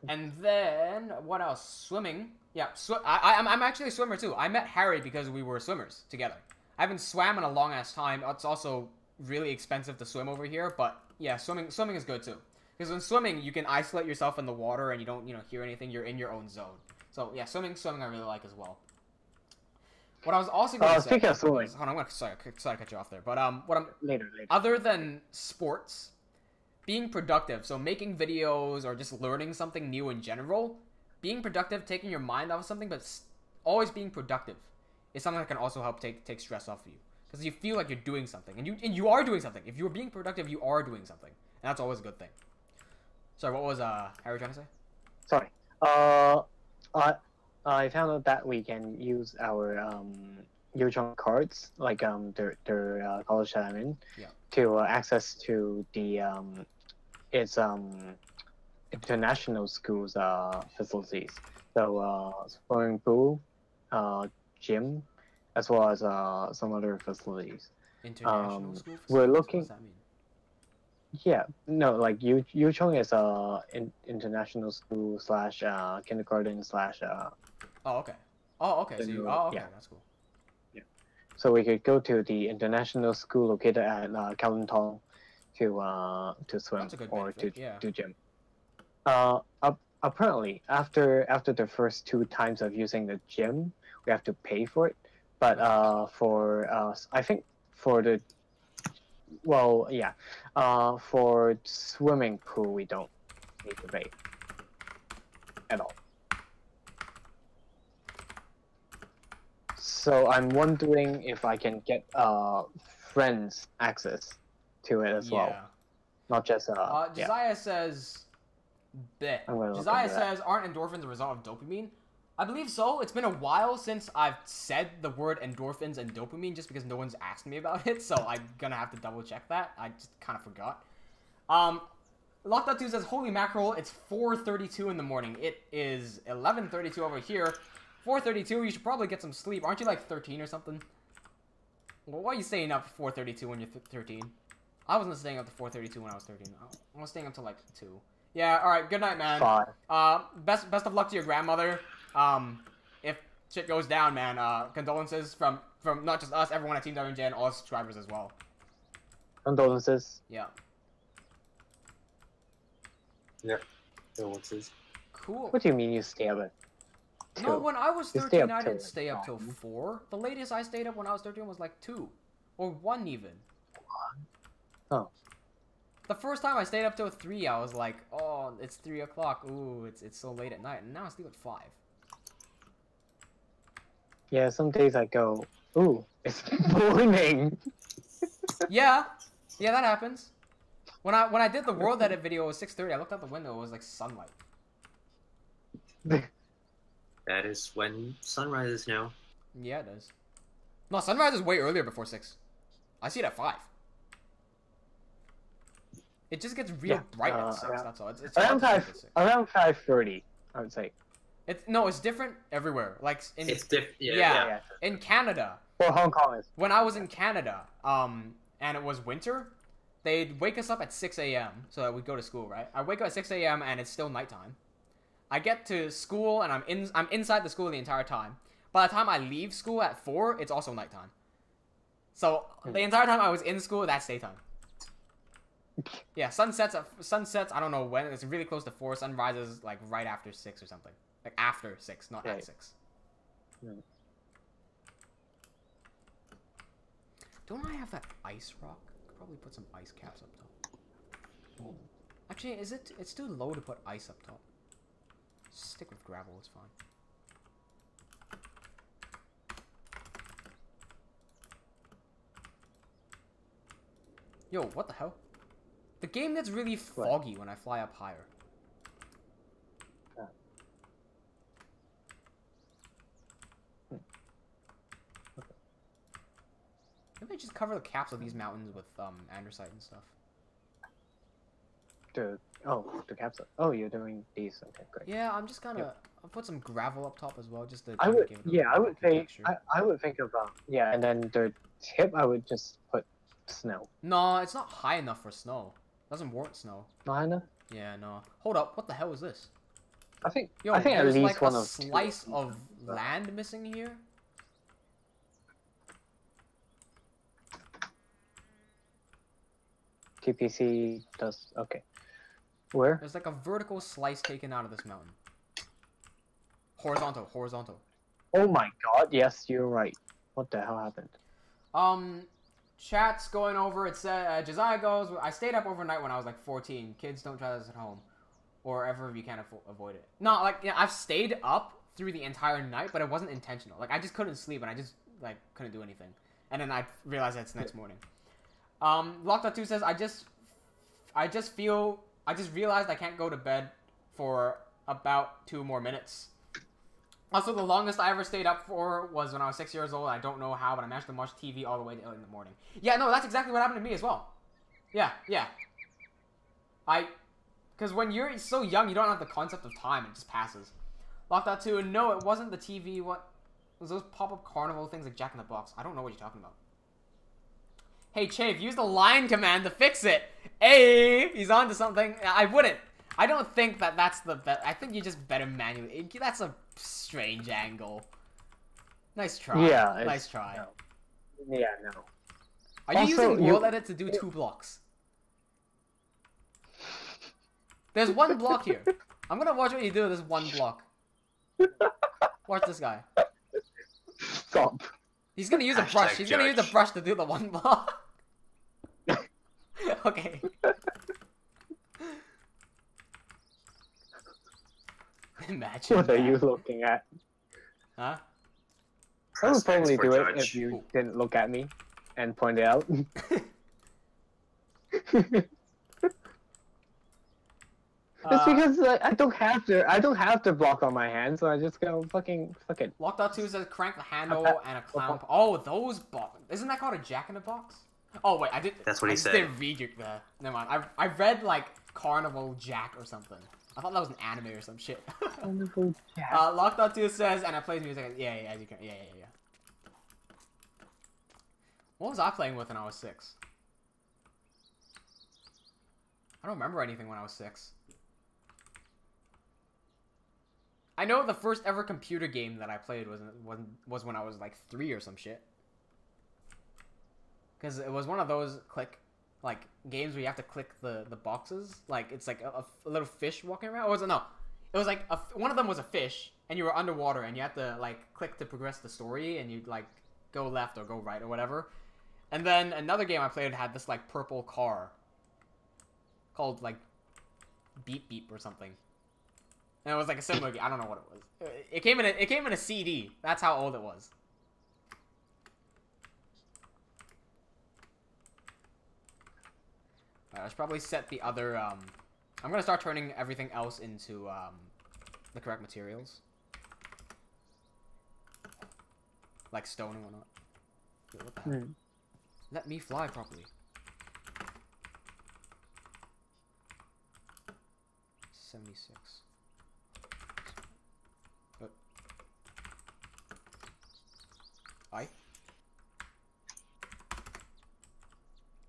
And then, what else? Swimming. Yeah, I'm actually a swimmer too. I met Harry because we were swimmers together. I haven't swam in a long-ass time. It's also really expensive to swim over here, but yeah, swimming is good too. Because when swimming, you can isolate yourself in the water and you don't, you know, hear anything. You're in your own zone. So yeah, swimming I really like as well. What I was also going to say... Speaking of swimming... Hold on, sorry to cut you off there. But what I'm... Later. Other than sports... Being productive, so making videos or just learning something new in general, being productive, taking your mind off of something, but always being productive is something that can also help take stress off of you. Because you feel like you're doing something, and you are doing something. If you're being productive, you are doing something, and that's always a good thing. Sorry, what was Harry trying to say? Sorry. I found out that we can use our Yuchong cards, like their college that I'm in, to access to the its international schools facilities. So swimming pool, gym, as well as some other facilities. International school facilities? We're looking. What does that mean? Yeah, no, like Yuchong is international school slash kindergarten slash. Oh okay. Oh okay. So okay, yeah. That's cool. So we could go to the international school located at Kowloon to swim or to do gym. Apparently, after the first 2 times of using the gym, we have to pay for it. But I think for the for swimming pool we don't need to pay at all. So I'm wondering if I can get friends access to it as well, not just Josiah says, Josiah says, aren't endorphins a result of dopamine? I believe so. It's been a while since I've said the word endorphins and dopamine just because no one's asked me about it, so I'm gonna have to double check that. I just kind of forgot. Lockdown2 says, holy mackerel, it's 4:32 in the morning. It is 11:32 over here. 4:32, you should probably get some sleep. Aren't you like 13 or something? Well, why are you staying up 4:32 when you're 13? I wasn't staying up to 4:32 when I was 13. I was staying up to like 2. Yeah, alright, good night, man. 5. Best of luck to your grandmother. If shit goes down, man, condolences from from not just us, everyone at TeamWnJ and all subscribers as well. Condolences. Yeah. Yeah. Condolences. Cool. What do you mean you stay up at 2? No, when I was You stay 13, up I till, didn't stay up till 4. The latest I stayed up when I was 13 was like 2. Or 1 even. Oh. The first time I stayed up till 3, I was like, oh, it's 3 o'clock. Ooh, it's so late at night. And now I sleep at 5. Yeah, some days I go, ooh, it's morning. Yeah. Yeah, that happens. When I did the world edit video, it was 6:30. I looked out the window, it was like sunlight. That is when sunrise is now. Yeah, it does. No, sunrise is way earlier before 6. I see it at 5. It just gets real bright at 6, that's all. It's around hard to sleep at 6. Around 5:30, I would say. It's different everywhere. Like in It's different. yeah. In Canada. For Hong Kong is. When I was in Canada, and it was winter, they'd wake us up at 6 a.m. so that we'd go to school, right? I wake up at 6 a.m. and it's still nighttime. I get to school and I'm inside the school the entire time. By the time I leave school at 4, it's also nighttime. So the entire time I was in school, that's daytime. Yeah, sunsets. I don't know when. It's really close to 4. Sunrises like right after 6 or something. Like after 6, not at 6. Don't I have that ice rock? Could probably put some ice caps up top. Actually, it's too low to put ice up top. Stick with gravel, it's fine. Yo, what the hell? The game gets really foggy when I fly up higher. Maybe I just cover the caps of these mountains with andesite and stuff. The caps. Oh, you're doing these. Okay, great. Yeah, I'm just gonna. I'll put some gravel up top as well, just to. I would. Give it Yeah, I would think. texture. I would think of yeah, and then the tip I would just put snow. No, it's not high enough for snow. Doesn't warrant snow. Not enough. Yeah, no. Hold up, what the hell is this? I think. Yo, I think at there's least like one a of slice of land missing here. TPC does okay. Where? There's like a vertical slice taken out of this mountain. Horizontal. Oh my God! Yes, you're right. What the hell happened? Chat's going over. It said Josiah goes. I stayed up overnight when I was like 14. Kids, don't try this at home, or ever if you can avoid it. No, like yeah, I've stayed up through the entire night, but it wasn't intentional. Like I just couldn't sleep and I just like couldn't do anything. And then I realized it's next morning. Locked2 says I just realized I can't go to bed for about 2 more minutes. Also, the longest I ever stayed up for was when I was 6 years old. I don't know how, but I managed to watch TV all the way to in the morning. Yeah, no, that's exactly what happened to me as well. Yeah. Because when you're so young, you don't have the concept of time. It just passes. Locked2, no, it wasn't the TV. What was those pop-up carnival things like Jack in the Box? I don't know what you're talking about. Hey, Chave, use the line command to fix it. Hey, he's on to something. I wouldn't. I don't think that's the best. I think you just better manually. That's a strange angle. Nice try. Yeah. Nice try. No. Yeah, no. Are you Also, using world edit to do 2 blocks? There's 1 block here. I'm gonna watch what you do with this 1 block. Watch this guy. Stop. He's gonna use a brush. He's gonna use a brush to do the 1 block. Okay. Imagine What are that. you looking at? Huh? I would probably do it judge. if you didn't look at me and point it out. Just because like, I don't have to block on my hand, so I just go fuck it. Locked2 says crank the handle and a clown. Oh, those box. Isn't that called a Jack in the Box? Oh wait, I did. That's what he said. I didn't read your. Never mind. I read like Carnival Jack or something. I thought that was an anime or some shit. Locked2 says, and I plays music. Yeah, as you can. Yeah. What was I playing with when I was 6? I don't remember anything when I was 6. I know the first ever computer game that I played was when I was like 3 or some shit. because it was one of those like games where you have to click the boxes. Like it's like a little fish walking around. Or was it no? It was like one of them was a fish, and you were underwater, and you had to like click to progress the story, and you'd like go left or go right or whatever. And then another game I played had this like purple car called like Beep Beep or something. And it was like a similar game. I don't know what it was. It came in a CD. That's how old it was. Alright, let's probably set the other I'm gonna start turning everything else into the correct materials. Like stone and whatnot. Wait, what the hell? Let me fly properly. 76. I?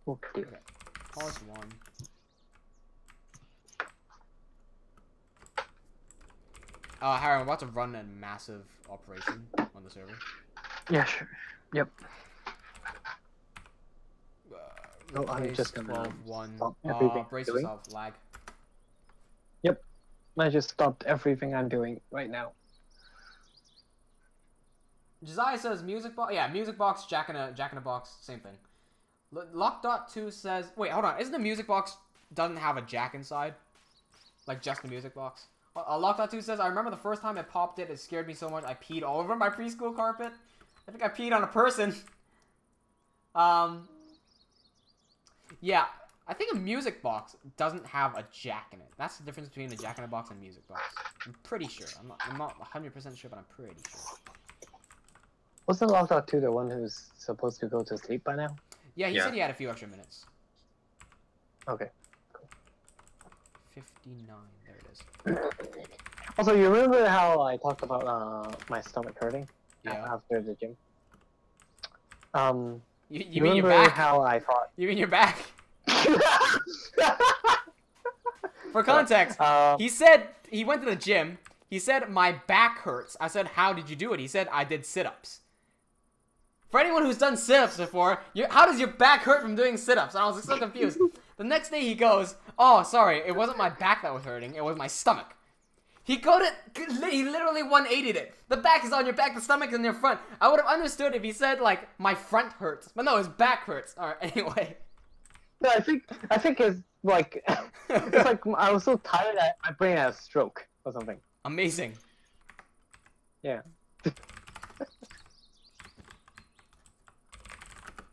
Okay. Pause 1. Harry, I'm about to run a massive operation on the server. Yeah, sure. Yep. No, I'm just gonna 1. stop everything Brace I'm doing. yourself, lag. Yep. I just stopped everything I'm doing right now. Josiah says music box. Yeah, music box, jack in a box, same thing. Lock.2 says, wait, hold on. Isn't the music box doesn't have a jack inside? Like just the music box? Lock.2 says, I remember the first time I popped it, it scared me so much I peed all over my preschool carpet. I think I peed on a person. Yeah, I think a music box doesn't have a jack in it. That's the difference between a jack in a box and a music box. I'm pretty sure. I'm not 100% sure, but I'm pretty sure. Wasn't Lockout 2 the one who's supposed to go to sleep by now? Yeah, he said he had a few extra minutes. Okay. 59. There it is. Also, you remember how I talked about my stomach hurting after the gym? You mean your back? How I thought? You mean your back? For context, he said he went to the gym. He said, my back hurts. I said, how did you do it? He said, I did sit-ups. For anyone who's done sit-ups before, how does your back hurt from doing sit-ups? And I was so confused. The next day he goes, oh, sorry, it wasn't my back that was hurting. It was my stomach. He literally 180'd it. The back is on your back, the stomach is in your front. I would have understood if he said, like, my front hurts. But no, his back hurts. Alright, anyway. No, I think it's like, it's like I was so tired that my brain had a stroke or something. Amazing. Yeah.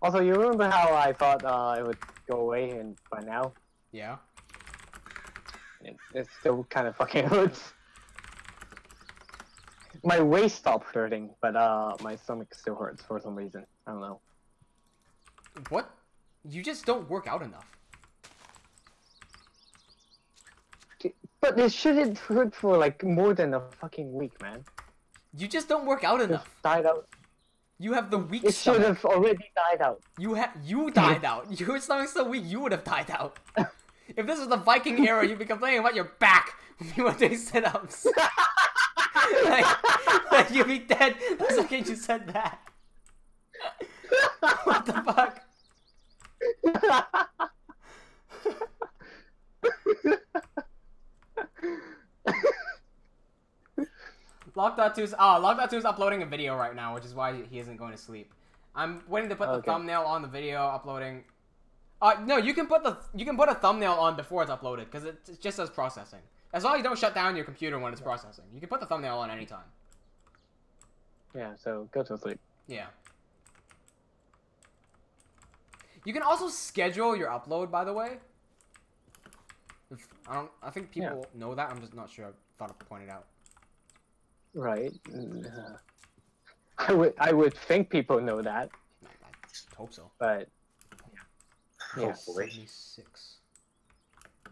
Also, you remember how I thought it would go away and by now? Yeah. It still kind of fucking hurts. My waist stopped hurting, but my stomach still hurts for some reason. I don't know. What? You just don't work out enough. But it shouldn't hurt for like more than a fucking week, man. You just don't work out enough. Just died out. You have the weak It stomach. should have already died out. You died out. Your stomach's so weak, you would have died out. If this was the Viking era, you'd be complaining about your back when you were doing sit-ups. like, you'd be dead the second you said that. What the fuck? Lock.2 is uploading a video right now, which is why he isn't going to sleep. I'm waiting to put the thumbnail on the video uploading. No, you can put a thumbnail on before it's uploaded because it just says processing. As long as you don't shut down your computer when it's processing, you can put the thumbnail on anytime. Yeah, so go to sleep. Yeah. You can also schedule your upload, by the way. I think people know that. I'm just not sure. I thought I'd point it out. Right. I would think people know that. I hope so. But yeah. 76.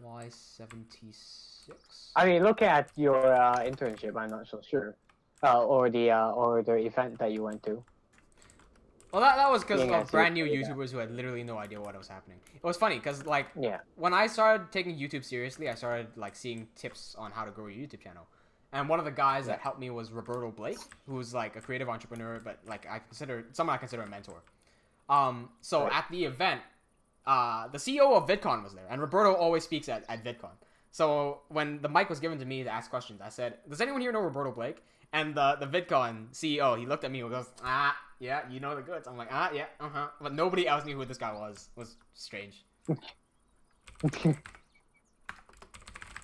Why 76? I mean, look at your internship. I'm not so sure. Or the event that you went to. Well, that was because of brand new YouTubers who had literally no idea what was happening. It was funny because like when I started taking YouTube seriously, I started like seeing tips on how to grow your YouTube channel. And one of the guys that helped me was Roberto Blake, who's like a creative entrepreneur, but like someone I consider a mentor. So at the event, the CEO of VidCon was there, and Roberto always speaks at VidCon. So when the mic was given to me to ask questions, I said, "Does anyone here know Roberto Blake?" And the VidCon CEO, he looked at me and goes, yeah, you know the goods. I'm like, yeah, But nobody else knew who this guy was. It was strange.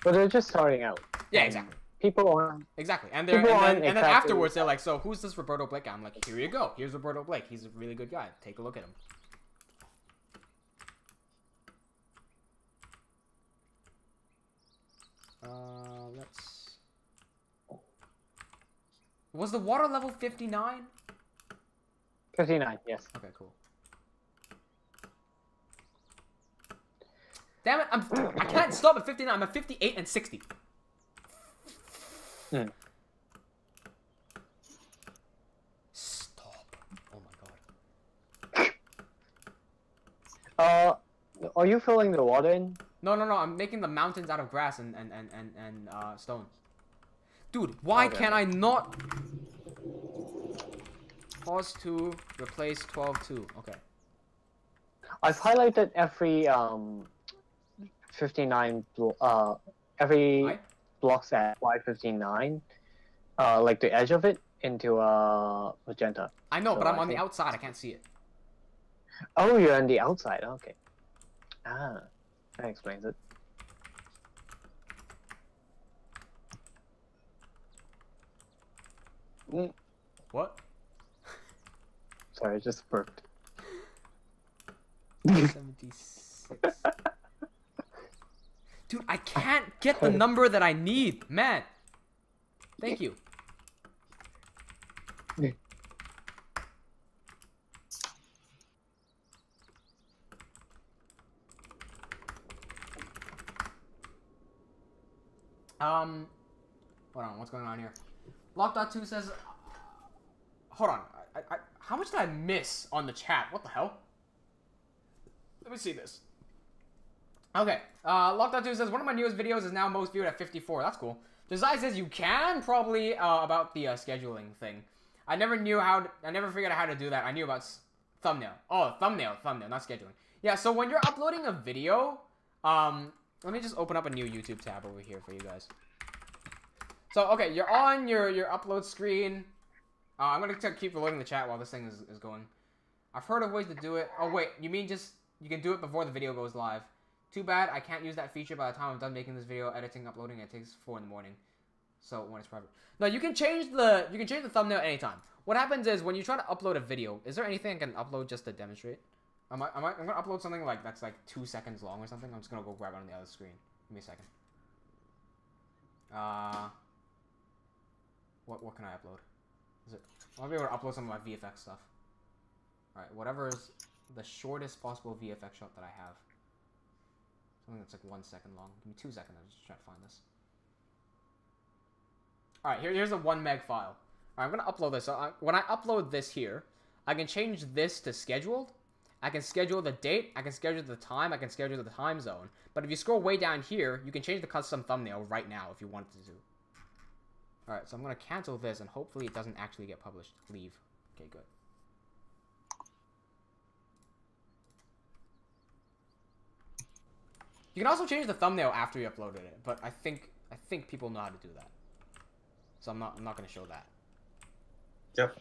But they're just starting out. Yeah, exactly. People aren't. Exactly. And People aren't then exactly- afterwards, they're like, so who's this Roberto Blake guy? I'm like, here you go. Here's Roberto Blake. He's a really good guy. Take a look at him. Let's... Was the water level 59? 59, yes. Okay, cool. Damn it, I can't stop at 59. I'm at 58 and 60. Stop. Oh my god. Are you filling the water in? No, I'm making the mountains out of grass and stone. Dude, why can't I not... Pause 2, replace 12-2. Okay. I've highlighted every 59 every blocks at Y59, like the edge of it into magenta. I know, So but I'm I on the think- outside. I can't see it. Oh, you're on the outside. Okay. That explains it. What? Sorry, I just burped. 76. Dude, I can't get the number that I need, man. Thank you. Hold on, what's going on here? Lock.2 says, hold on, how much did I miss on the chat? What the hell? Let me see this. Okay, Lock.2 says, one of my newest videos is now most viewed at 54. That's cool. Desai says, you can probably, about the scheduling thing. I never figured out how to do that. I knew about thumbnail. Oh, thumbnail, not scheduling. Yeah, so when you're uploading a video, let me just open up a new YouTube tab over here for you guys. So, okay, you're on your upload screen. I'm going to keep reloading the chat while this thing is going. I've heard of ways to do it. Oh, wait, you mean just, you can do it before the video goes live. Too bad I can't use that feature by the time I'm done making this video, editing, uploading. It takes 4 in the morning. So, when it's private. No, you can change the thumbnail anytime. What happens is, when you try to upload a video, is there anything I can upload just to demonstrate? I'm going to upload something that's like 2 seconds long or something. I'm just going to go grab it on the other screen. Give me a second. What can I upload? I'll be able to upload some of my VFX stuff. Alright, whatever is the shortest possible VFX shot that I have. Something that's like 1 second long. Give me 2 seconds, I'll just try to find this. Alright, here's a 1 meg file. Alright, I'm gonna upload this. So when I upload this here, I can change this to scheduled. I can schedule the date, I can schedule the time, I can schedule the time zone. But if you scroll way down here, you can change the custom thumbnail right now if you wanted to. Alright, so I'm going to cancel this, and hopefully it doesn't actually get published. Leave. Okay, good. You can also change the thumbnail after you uploaded it, but I think people know how to do that. So I'm not going to show that. Yep.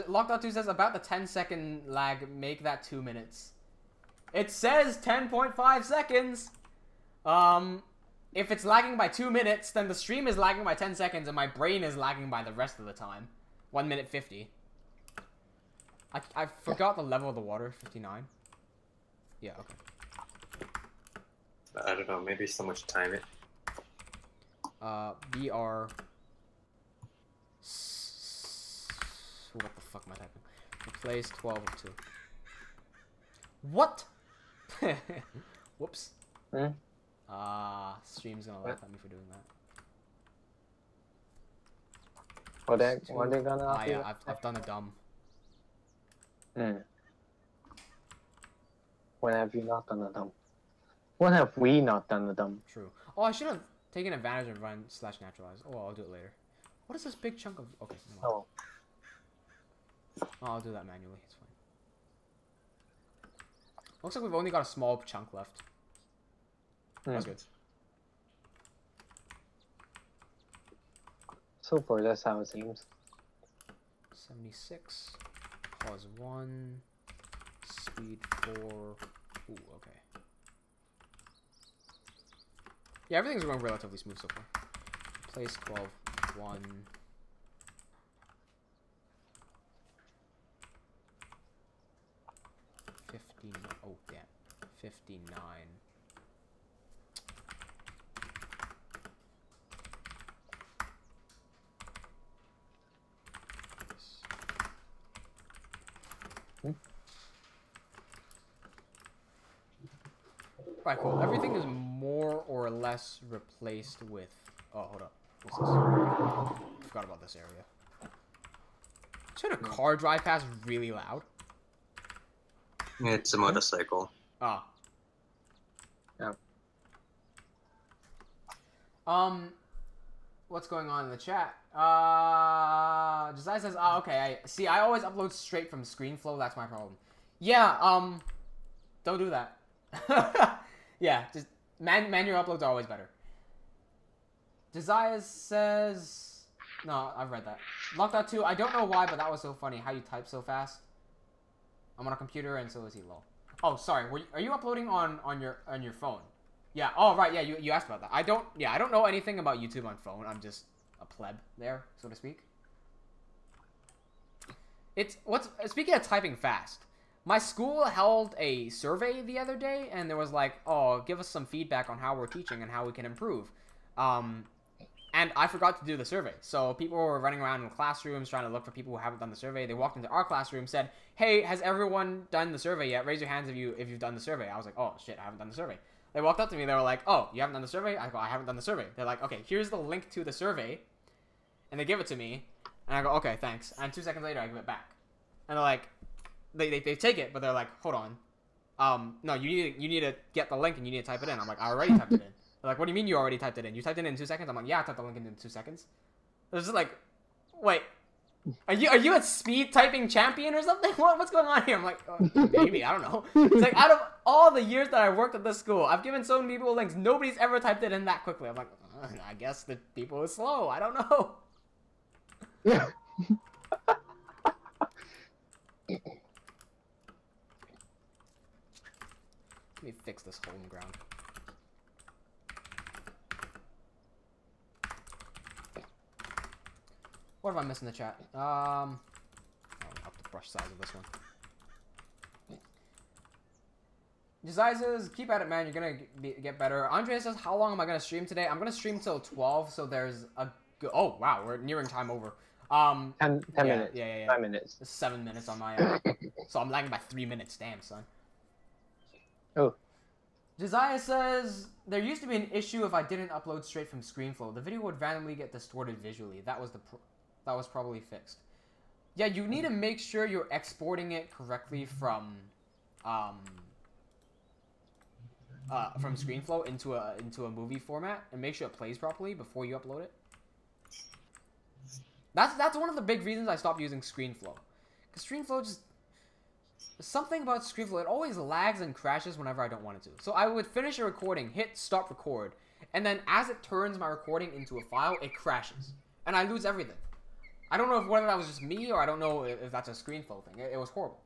Lock.2 says about the 10-second lag, make that 2 minutes. It says 10.5 seconds. If it's lagging by 2 minutes, then the stream is lagging by 10 seconds, and my brain is lagging by the rest of the time. 1 minute 50. I forgot the level of the water. 59. Yeah. Okay. I don't know. Maybe so much time it. BR. What the fuck am I typing? Replace 12 of 2. What? Whoops. Stream's gonna laugh at me for doing that. What they gonna ask you? Yeah, I've done a dumb. When have you not done a dumb? When have we not done a dumb? True. Oh, I should have taking advantage of run / naturalize. Oh, I'll do it later. What is this big chunk of? Okay. Oh. I'll do that manually. It's fine. Looks like we've only got a small chunk left. That's good. So far, that's how it seems. 76. Pause 1. Speed 4. Ooh, okay. Yeah, everything's going relatively smooth so far. Place 12. 1. Oh, damn. 59. Alright, cool. Everything is more or less replaced with... Oh, hold up. What's this? I forgot about this area. Should a car drive past really loud? It's a motorcycle. Ah. Yeah. What's going on in the chat? Josiah says, okay, I always upload straight from ScreenFlow, that's my problem. Yeah, don't do that. Yeah, just manual uploads are always better. Josiah says, no, I've read that. Locked 2, I don't know why, but that was so funny, how you type so fast. I'm on a computer, and so is he, lol. Oh, sorry. Are you uploading on your phone? Yeah. Oh, right. Yeah. You asked about that. I don't know anything about YouTube on phone. I'm just a pleb there, so to speak. Speaking of typing fast, my school held a survey the other day, and there was like, oh, give us some feedback on how we're teaching and how we can improve. And I forgot to do the survey. So people were running around in classrooms trying to look for people who haven't done the survey. They walked into our classroom, said, hey, has everyone done the survey yet? Raise your hands if you've done the survey. I was like, oh, shit, I haven't done the survey. They walked up to me. They were like, oh, you haven't done the survey? I go, I haven't done the survey. They're like, okay, here's the link to the survey. And they give it to me. And I go, okay, thanks. And 2 seconds later, I give it back. And they're like, they take it, but they're like, hold on. No, you need to get the link and you need to type it in. I'm like, I already typed it in. They're like, what do you mean you already typed it in? You typed it in 2 seconds? I'm like, yeah, I typed the link in 2 seconds. They're just like, wait, are you a speed typing champion or something? What's going on here? I'm like, oh, maybe, I don't know. It's like, out of all the years that I worked at this school, I've given so many people links, nobody's ever typed it in that quickly. I'm like, I guess the people are slow. I don't know. Yeah. Let me fix this hole in the ground. What have I missed in the chat? I'll up the brush size of this one. Josiah says, keep at it, man. You're gonna get better. Andre says, how long am I gonna stream today? I'm gonna stream till 12, so there's a... Oh, wow, we're nearing time over. 10 minutes. Yeah. 5 minutes. It's 7 minutes on my end. So I'm lagging by 3 minutes. Damn, son. Oh. Josiah says, there used to be an issue if I didn't upload straight from ScreenFlow. The video would randomly get distorted visually. That was probably fixed. Yeah, you need to make sure you're exporting it correctly from ScreenFlow into a movie format, and make sure it plays properly before you upload it. That's one of the big reasons I stopped using ScreenFlow, because ScreenFlow just... Something about ScreenFlow, it always lags and crashes whenever I don't want it to. So I would finish a recording, hit stop record, and then as it turns my recording into a file, it crashes. And I lose everything. I don't know whether that was just me, or I don't know if that's a ScreenFlow thing. It was horrible.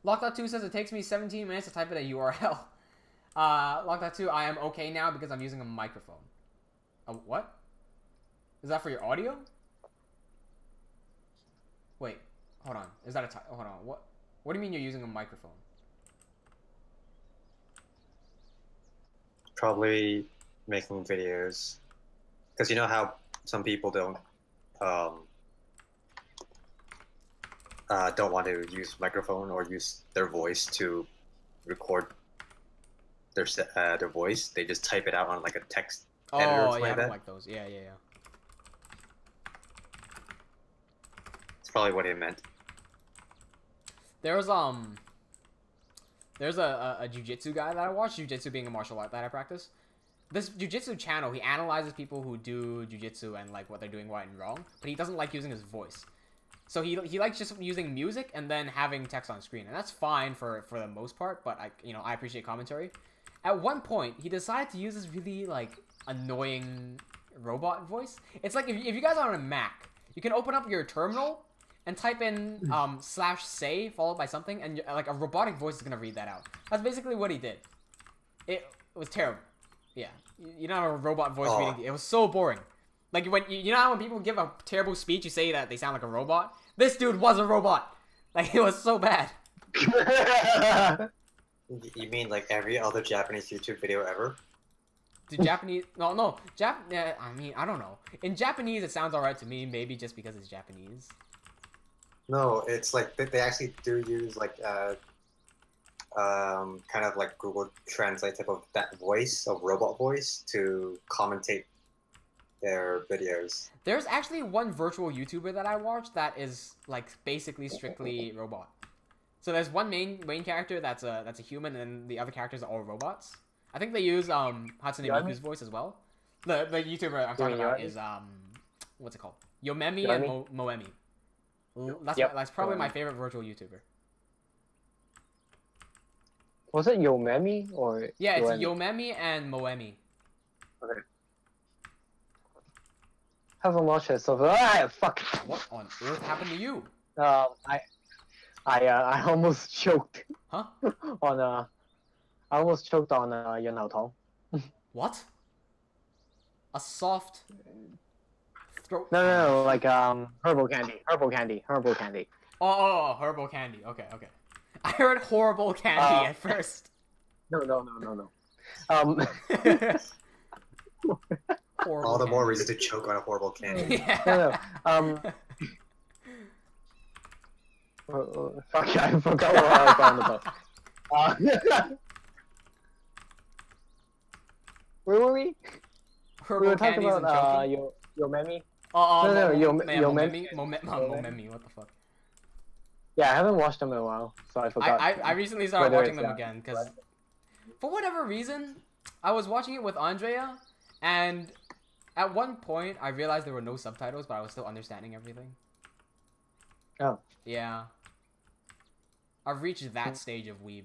Lock.2 says it takes me 17 minutes to type in a URL. Lock.2, I am okay now because I'm using a microphone. What? Is that for your audio? Wait. Hold on. Is that a hold on. What do you mean you're using a microphone? Probably making videos. Because you know how some people don't want to use microphone or use their voice to record their voice. They just type it out on like a text editor or something yeah, like I that. don't like those. Yeah. That's probably what he meant. There's a jiu-jitsu guy that I watch, jiu-jitsu being a martial art that I practice, this jujitsu channel, he analyzes people who do jujitsu and like what they're doing right and wrong, but he doesn't like using his voice. So he likes just using music and then having text on screen, and that's fine for the most part. But I appreciate commentary. At one point, he decided to use this really like annoying robot voice. It's like if you guys are on a Mac, you can open up your terminal and type in /say followed by something, and like a robotic voice is gonna read that out. That's basically what he did. It was terrible. Yeah, you know, a robot voice reading. It was so boring. Like when you know how when people give a terrible speech, you say that they sound like a robot. This dude was a robot. Like it was so bad. You mean like every other Japanese YouTube video ever? The Japanese? No. I mean, I don't know. In Japanese, it sounds alright to me. Maybe just because it's Japanese. No, it's like they actually do use like kind of like Google Translate type of that voice, of robot voice, to commentate their videos. There's actually one virtual YouTuber that I watched that is like basically strictly robot. So there's one main character that's a human, and the other characters are all robots. I think they use Hatsune Miku's voice as well. The YouTuber I'm talking about is what's it called? Yomemi and Moemi. That's probably my favorite virtual YouTuber. Was it Yomemi or? Yeah, it's Yomemi and Moemi. Okay. Haven't watched it, so fuck. What on earth happened to you? I almost choked. Huh? I almost choked on Tong. What? A soft throat. No, like herbal candy. Oh, herbal candy. Okay. I heard horrible candy at first. No. All the more reason to choke on a horrible candy. Yeah. Fuck, I forgot what I was on about. Where were we? Herbal We were talking candies about and choking. Yomemi. Momemi. What the fuck? Yeah, I haven't watched them in a while, so I forgot. I recently started watching them again because, for whatever reason, I was watching it with Andrea, and at one point I realized there were no subtitles, but I was still understanding everything. Oh. Yeah. I've reached that stage of weeb.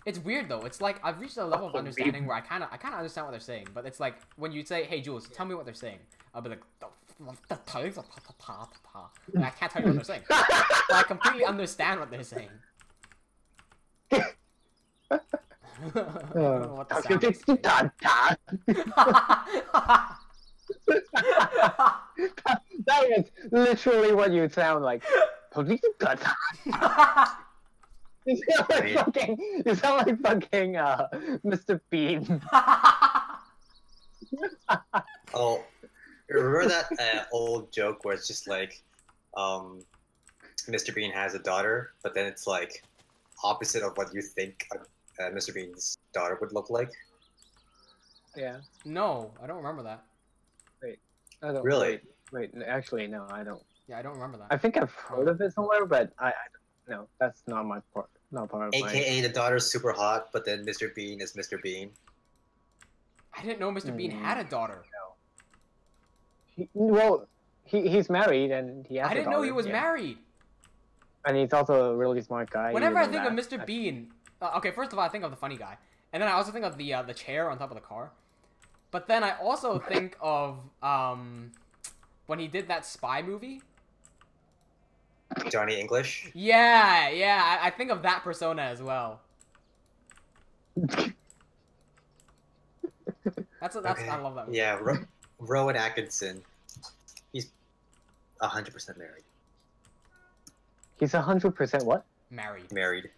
It's weird though. It's like I've reached a level of understanding where I kind of understand what they're saying, but it's like when you say, "Hey Jules, tell me what they're saying," I'll be like, and I can't tell you what they're saying. But I completely understand what they're saying. What the sound is. That is literally what you sound like. You sound like fucking Mr. Bean. Oh, remember that old joke where it's just like, Mr. Bean has a daughter, but then it's like opposite of what you think Mr. Bean's daughter would look like? Yeah. No, I don't remember that. Wait, I don't. Really? Wait, actually, no, I don't. Yeah, I don't remember that. I think I've heard of it somewhere, but no, that's not my part. Not part of AKA the daughter's super hot, but then Mr. Bean is Mr. Bean. I didn't know Mr. Bean had a daughter. He's married and he has I didn't know he was married. And he's also a really smart guy. Whenever I think of Mr. Bean, okay, first of all, I think of the funny guy, and then I also think of the chair on top of the car. But then I also think of when he did that spy movie. Johnny English? Yeah, I think of that persona as well. That's okay. I love that movie. Yeah, Rowan Atkinson. He's 100% married. He's 100% what? Married.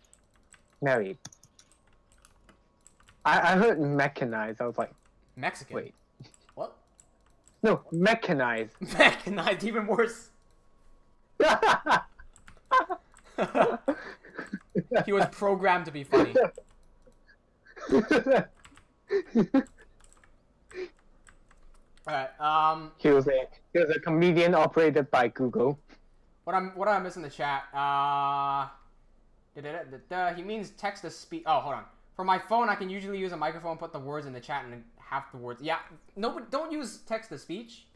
I heard mechanized. I was like, Mexican. Wait. What? No, mechanized. Mechanized, even worse. He was programmed to be funny. Alright, He was a comedian operated by Google. What I miss in the chat? He means text to speech. Oh, hold on. For my phone, I can usually use a microphone, put the words in the chat, and half the words. Yeah, no, don't use text to speech.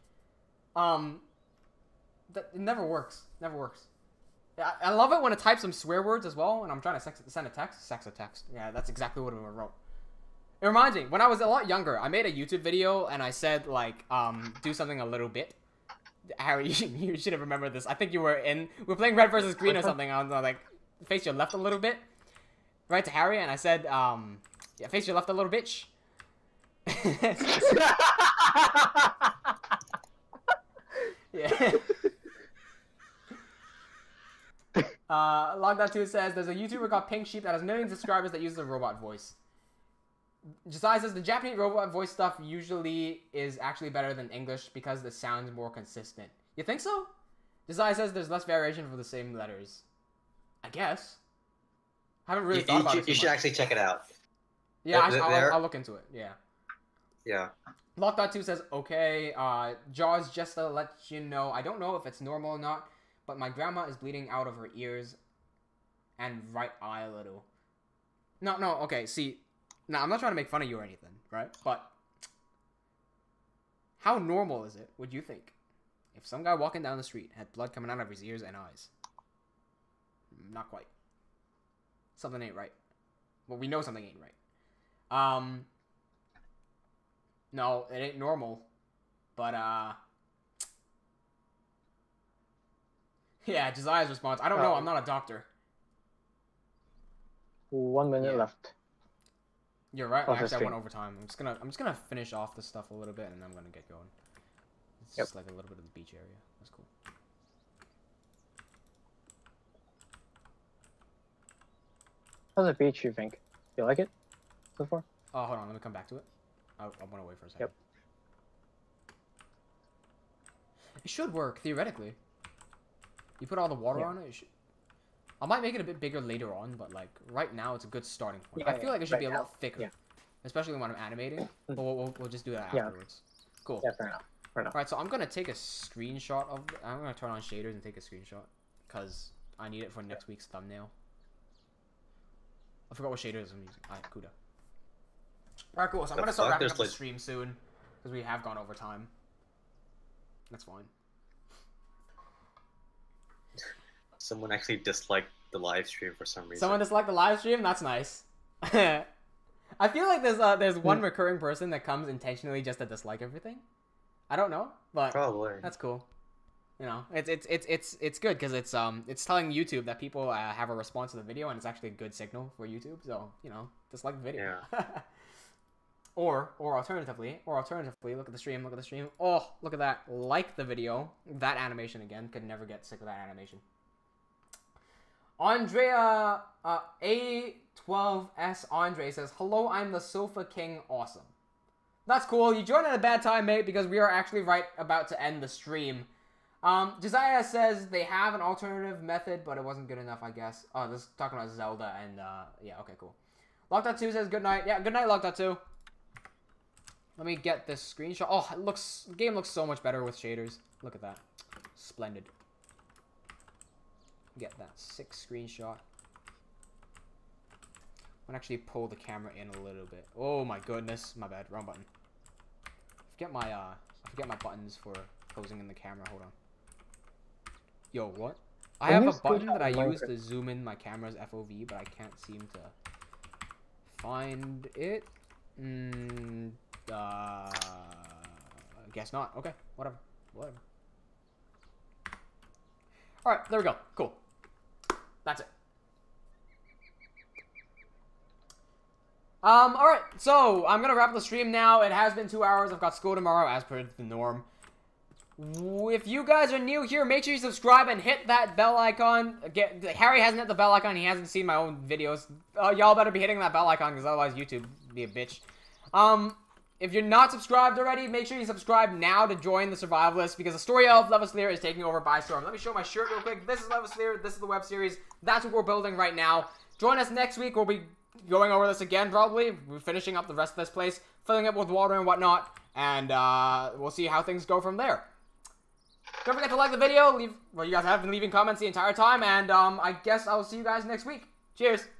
It never works. Never works. I love it when it types some swear words as well, and I'm trying to send a text. Sex a text. Yeah, that's exactly what it wrote. It reminds me, when I was a lot younger, I made a YouTube video, and I said, like, do something a little bit. Harry, you should have remembered this. I think you were we're playing red versus green or something. I was like, face your left a little bit. Right to Harry, and I said, yeah, face your left a little bitch. Yeah. Log.2 says, there's a YouTuber called Pink Sheep that has millions of subscribers that uses a robot voice. Josiah says, the Japanese robot voice stuff usually is actually better than English because the sound's more consistent. You think so? Josiah says there's less variation for the same letters. I guess. I haven't really thought about it. You should actually check it out. Yeah, I'll look into it. Yeah. Yeah. Lock.2 says, okay, Jaws, just to let you know, I don't know if it's normal or not, but my grandma is bleeding out of her ears and right eye a little. No, okay, see, now I'm not trying to make fun of you or anything, right? But how normal is it, would you think, if some guy walking down the street had blood coming out of his ears and eyes? Not quite. Something ain't right. Well, we know something ain't right. No, it ain't normal. But, yeah, Josiah's response. I don't know, I'm not a doctor. 1 minute left. You're right. Actually, I went overtime. I'm just gonna finish off this stuff a little bit, and then I'm gonna get going. It's just like a little bit of the beach area. That's cool. How's the beach, you think? You like it so far? Oh, hold on. Let me come back to it. I went away for a second. Yep. It should work, theoretically. You put all the water on it, it should... I might make it a bit bigger later on, but, like, right now it's a good starting point. I feel like it should be a lot thicker. Especially when I'm animating. But we'll just do that afterwards. Cool. Yeah, fair enough. Alright, so I'm going to take a screenshot of... I'm going to turn on shaders and take a screenshot. Because I need it for next week's thumbnail. I forgot what shaders I'm using. Alright, Kuda. Alright, cool. So I'm going to start wrapping up the stream soon. Because we have gone over time. That's fine. Someone actually disliked the live stream for some reason. Someone disliked the live stream? That's nice. I feel like there's one recurring person that comes intentionally just to dislike everything. I don't know, but probably. That's cool. You know, it's good because it's telling YouTube that people have a response to the video, and it's actually a good signal for YouTube. So, you know, dislike the video. Yeah. Or alternatively, look at the stream. Oh, look at that! Like the video. That animation again. Could never get sick of that animation. Andrea A12S Andre says, hello, I'm the Sofa King. Awesome. That's cool. You joined at a bad time, mate, because we are actually right about to end the stream. Josiah says they have an alternative method, but it wasn't good enough, I guess. Oh, this is talking about Zelda and, yeah, okay, cool. Lock.2 says good night. Yeah, good night, Lock.2. Let me get this screenshot. Oh, the game looks so much better with shaders. Look at that. Splendid. Get that sick screenshot. I'm gonna actually pull the camera in a little bit. Oh my goodness, my bad, wrong button. I forget my buttons for posing in the camera. Hold on. Yo, what? I have a button that I use to zoom in my camera's FOV, but I can't seem to find it. I guess not. Okay, whatever. Alright, there we go. Cool. That's it. Alright, so I'm gonna wrap the stream now. It has been 2 hours. I've got school tomorrow, as per the norm. If you guys are new here, make sure you subscribe and hit that bell icon. Again, Harry hasn't hit the bell icon. He hasn't seen my own videos. Y'all better be hitting that bell icon, because otherwise YouTube will be a bitch. If you're not subscribed already, make sure you subscribe now to join the Survivalist, because the story of Levaslier is taking over by storm. Let me show my shirt real quick. This is Levaslier. This is the web series. That's what we're building right now. Join us next week. We'll be going over this again, probably. We're finishing up the rest of this place, filling it with water and whatnot, and we'll see how things go from there. Don't forget to like the video. You guys have been leaving comments the entire time, and I guess I'll see you guys next week. Cheers.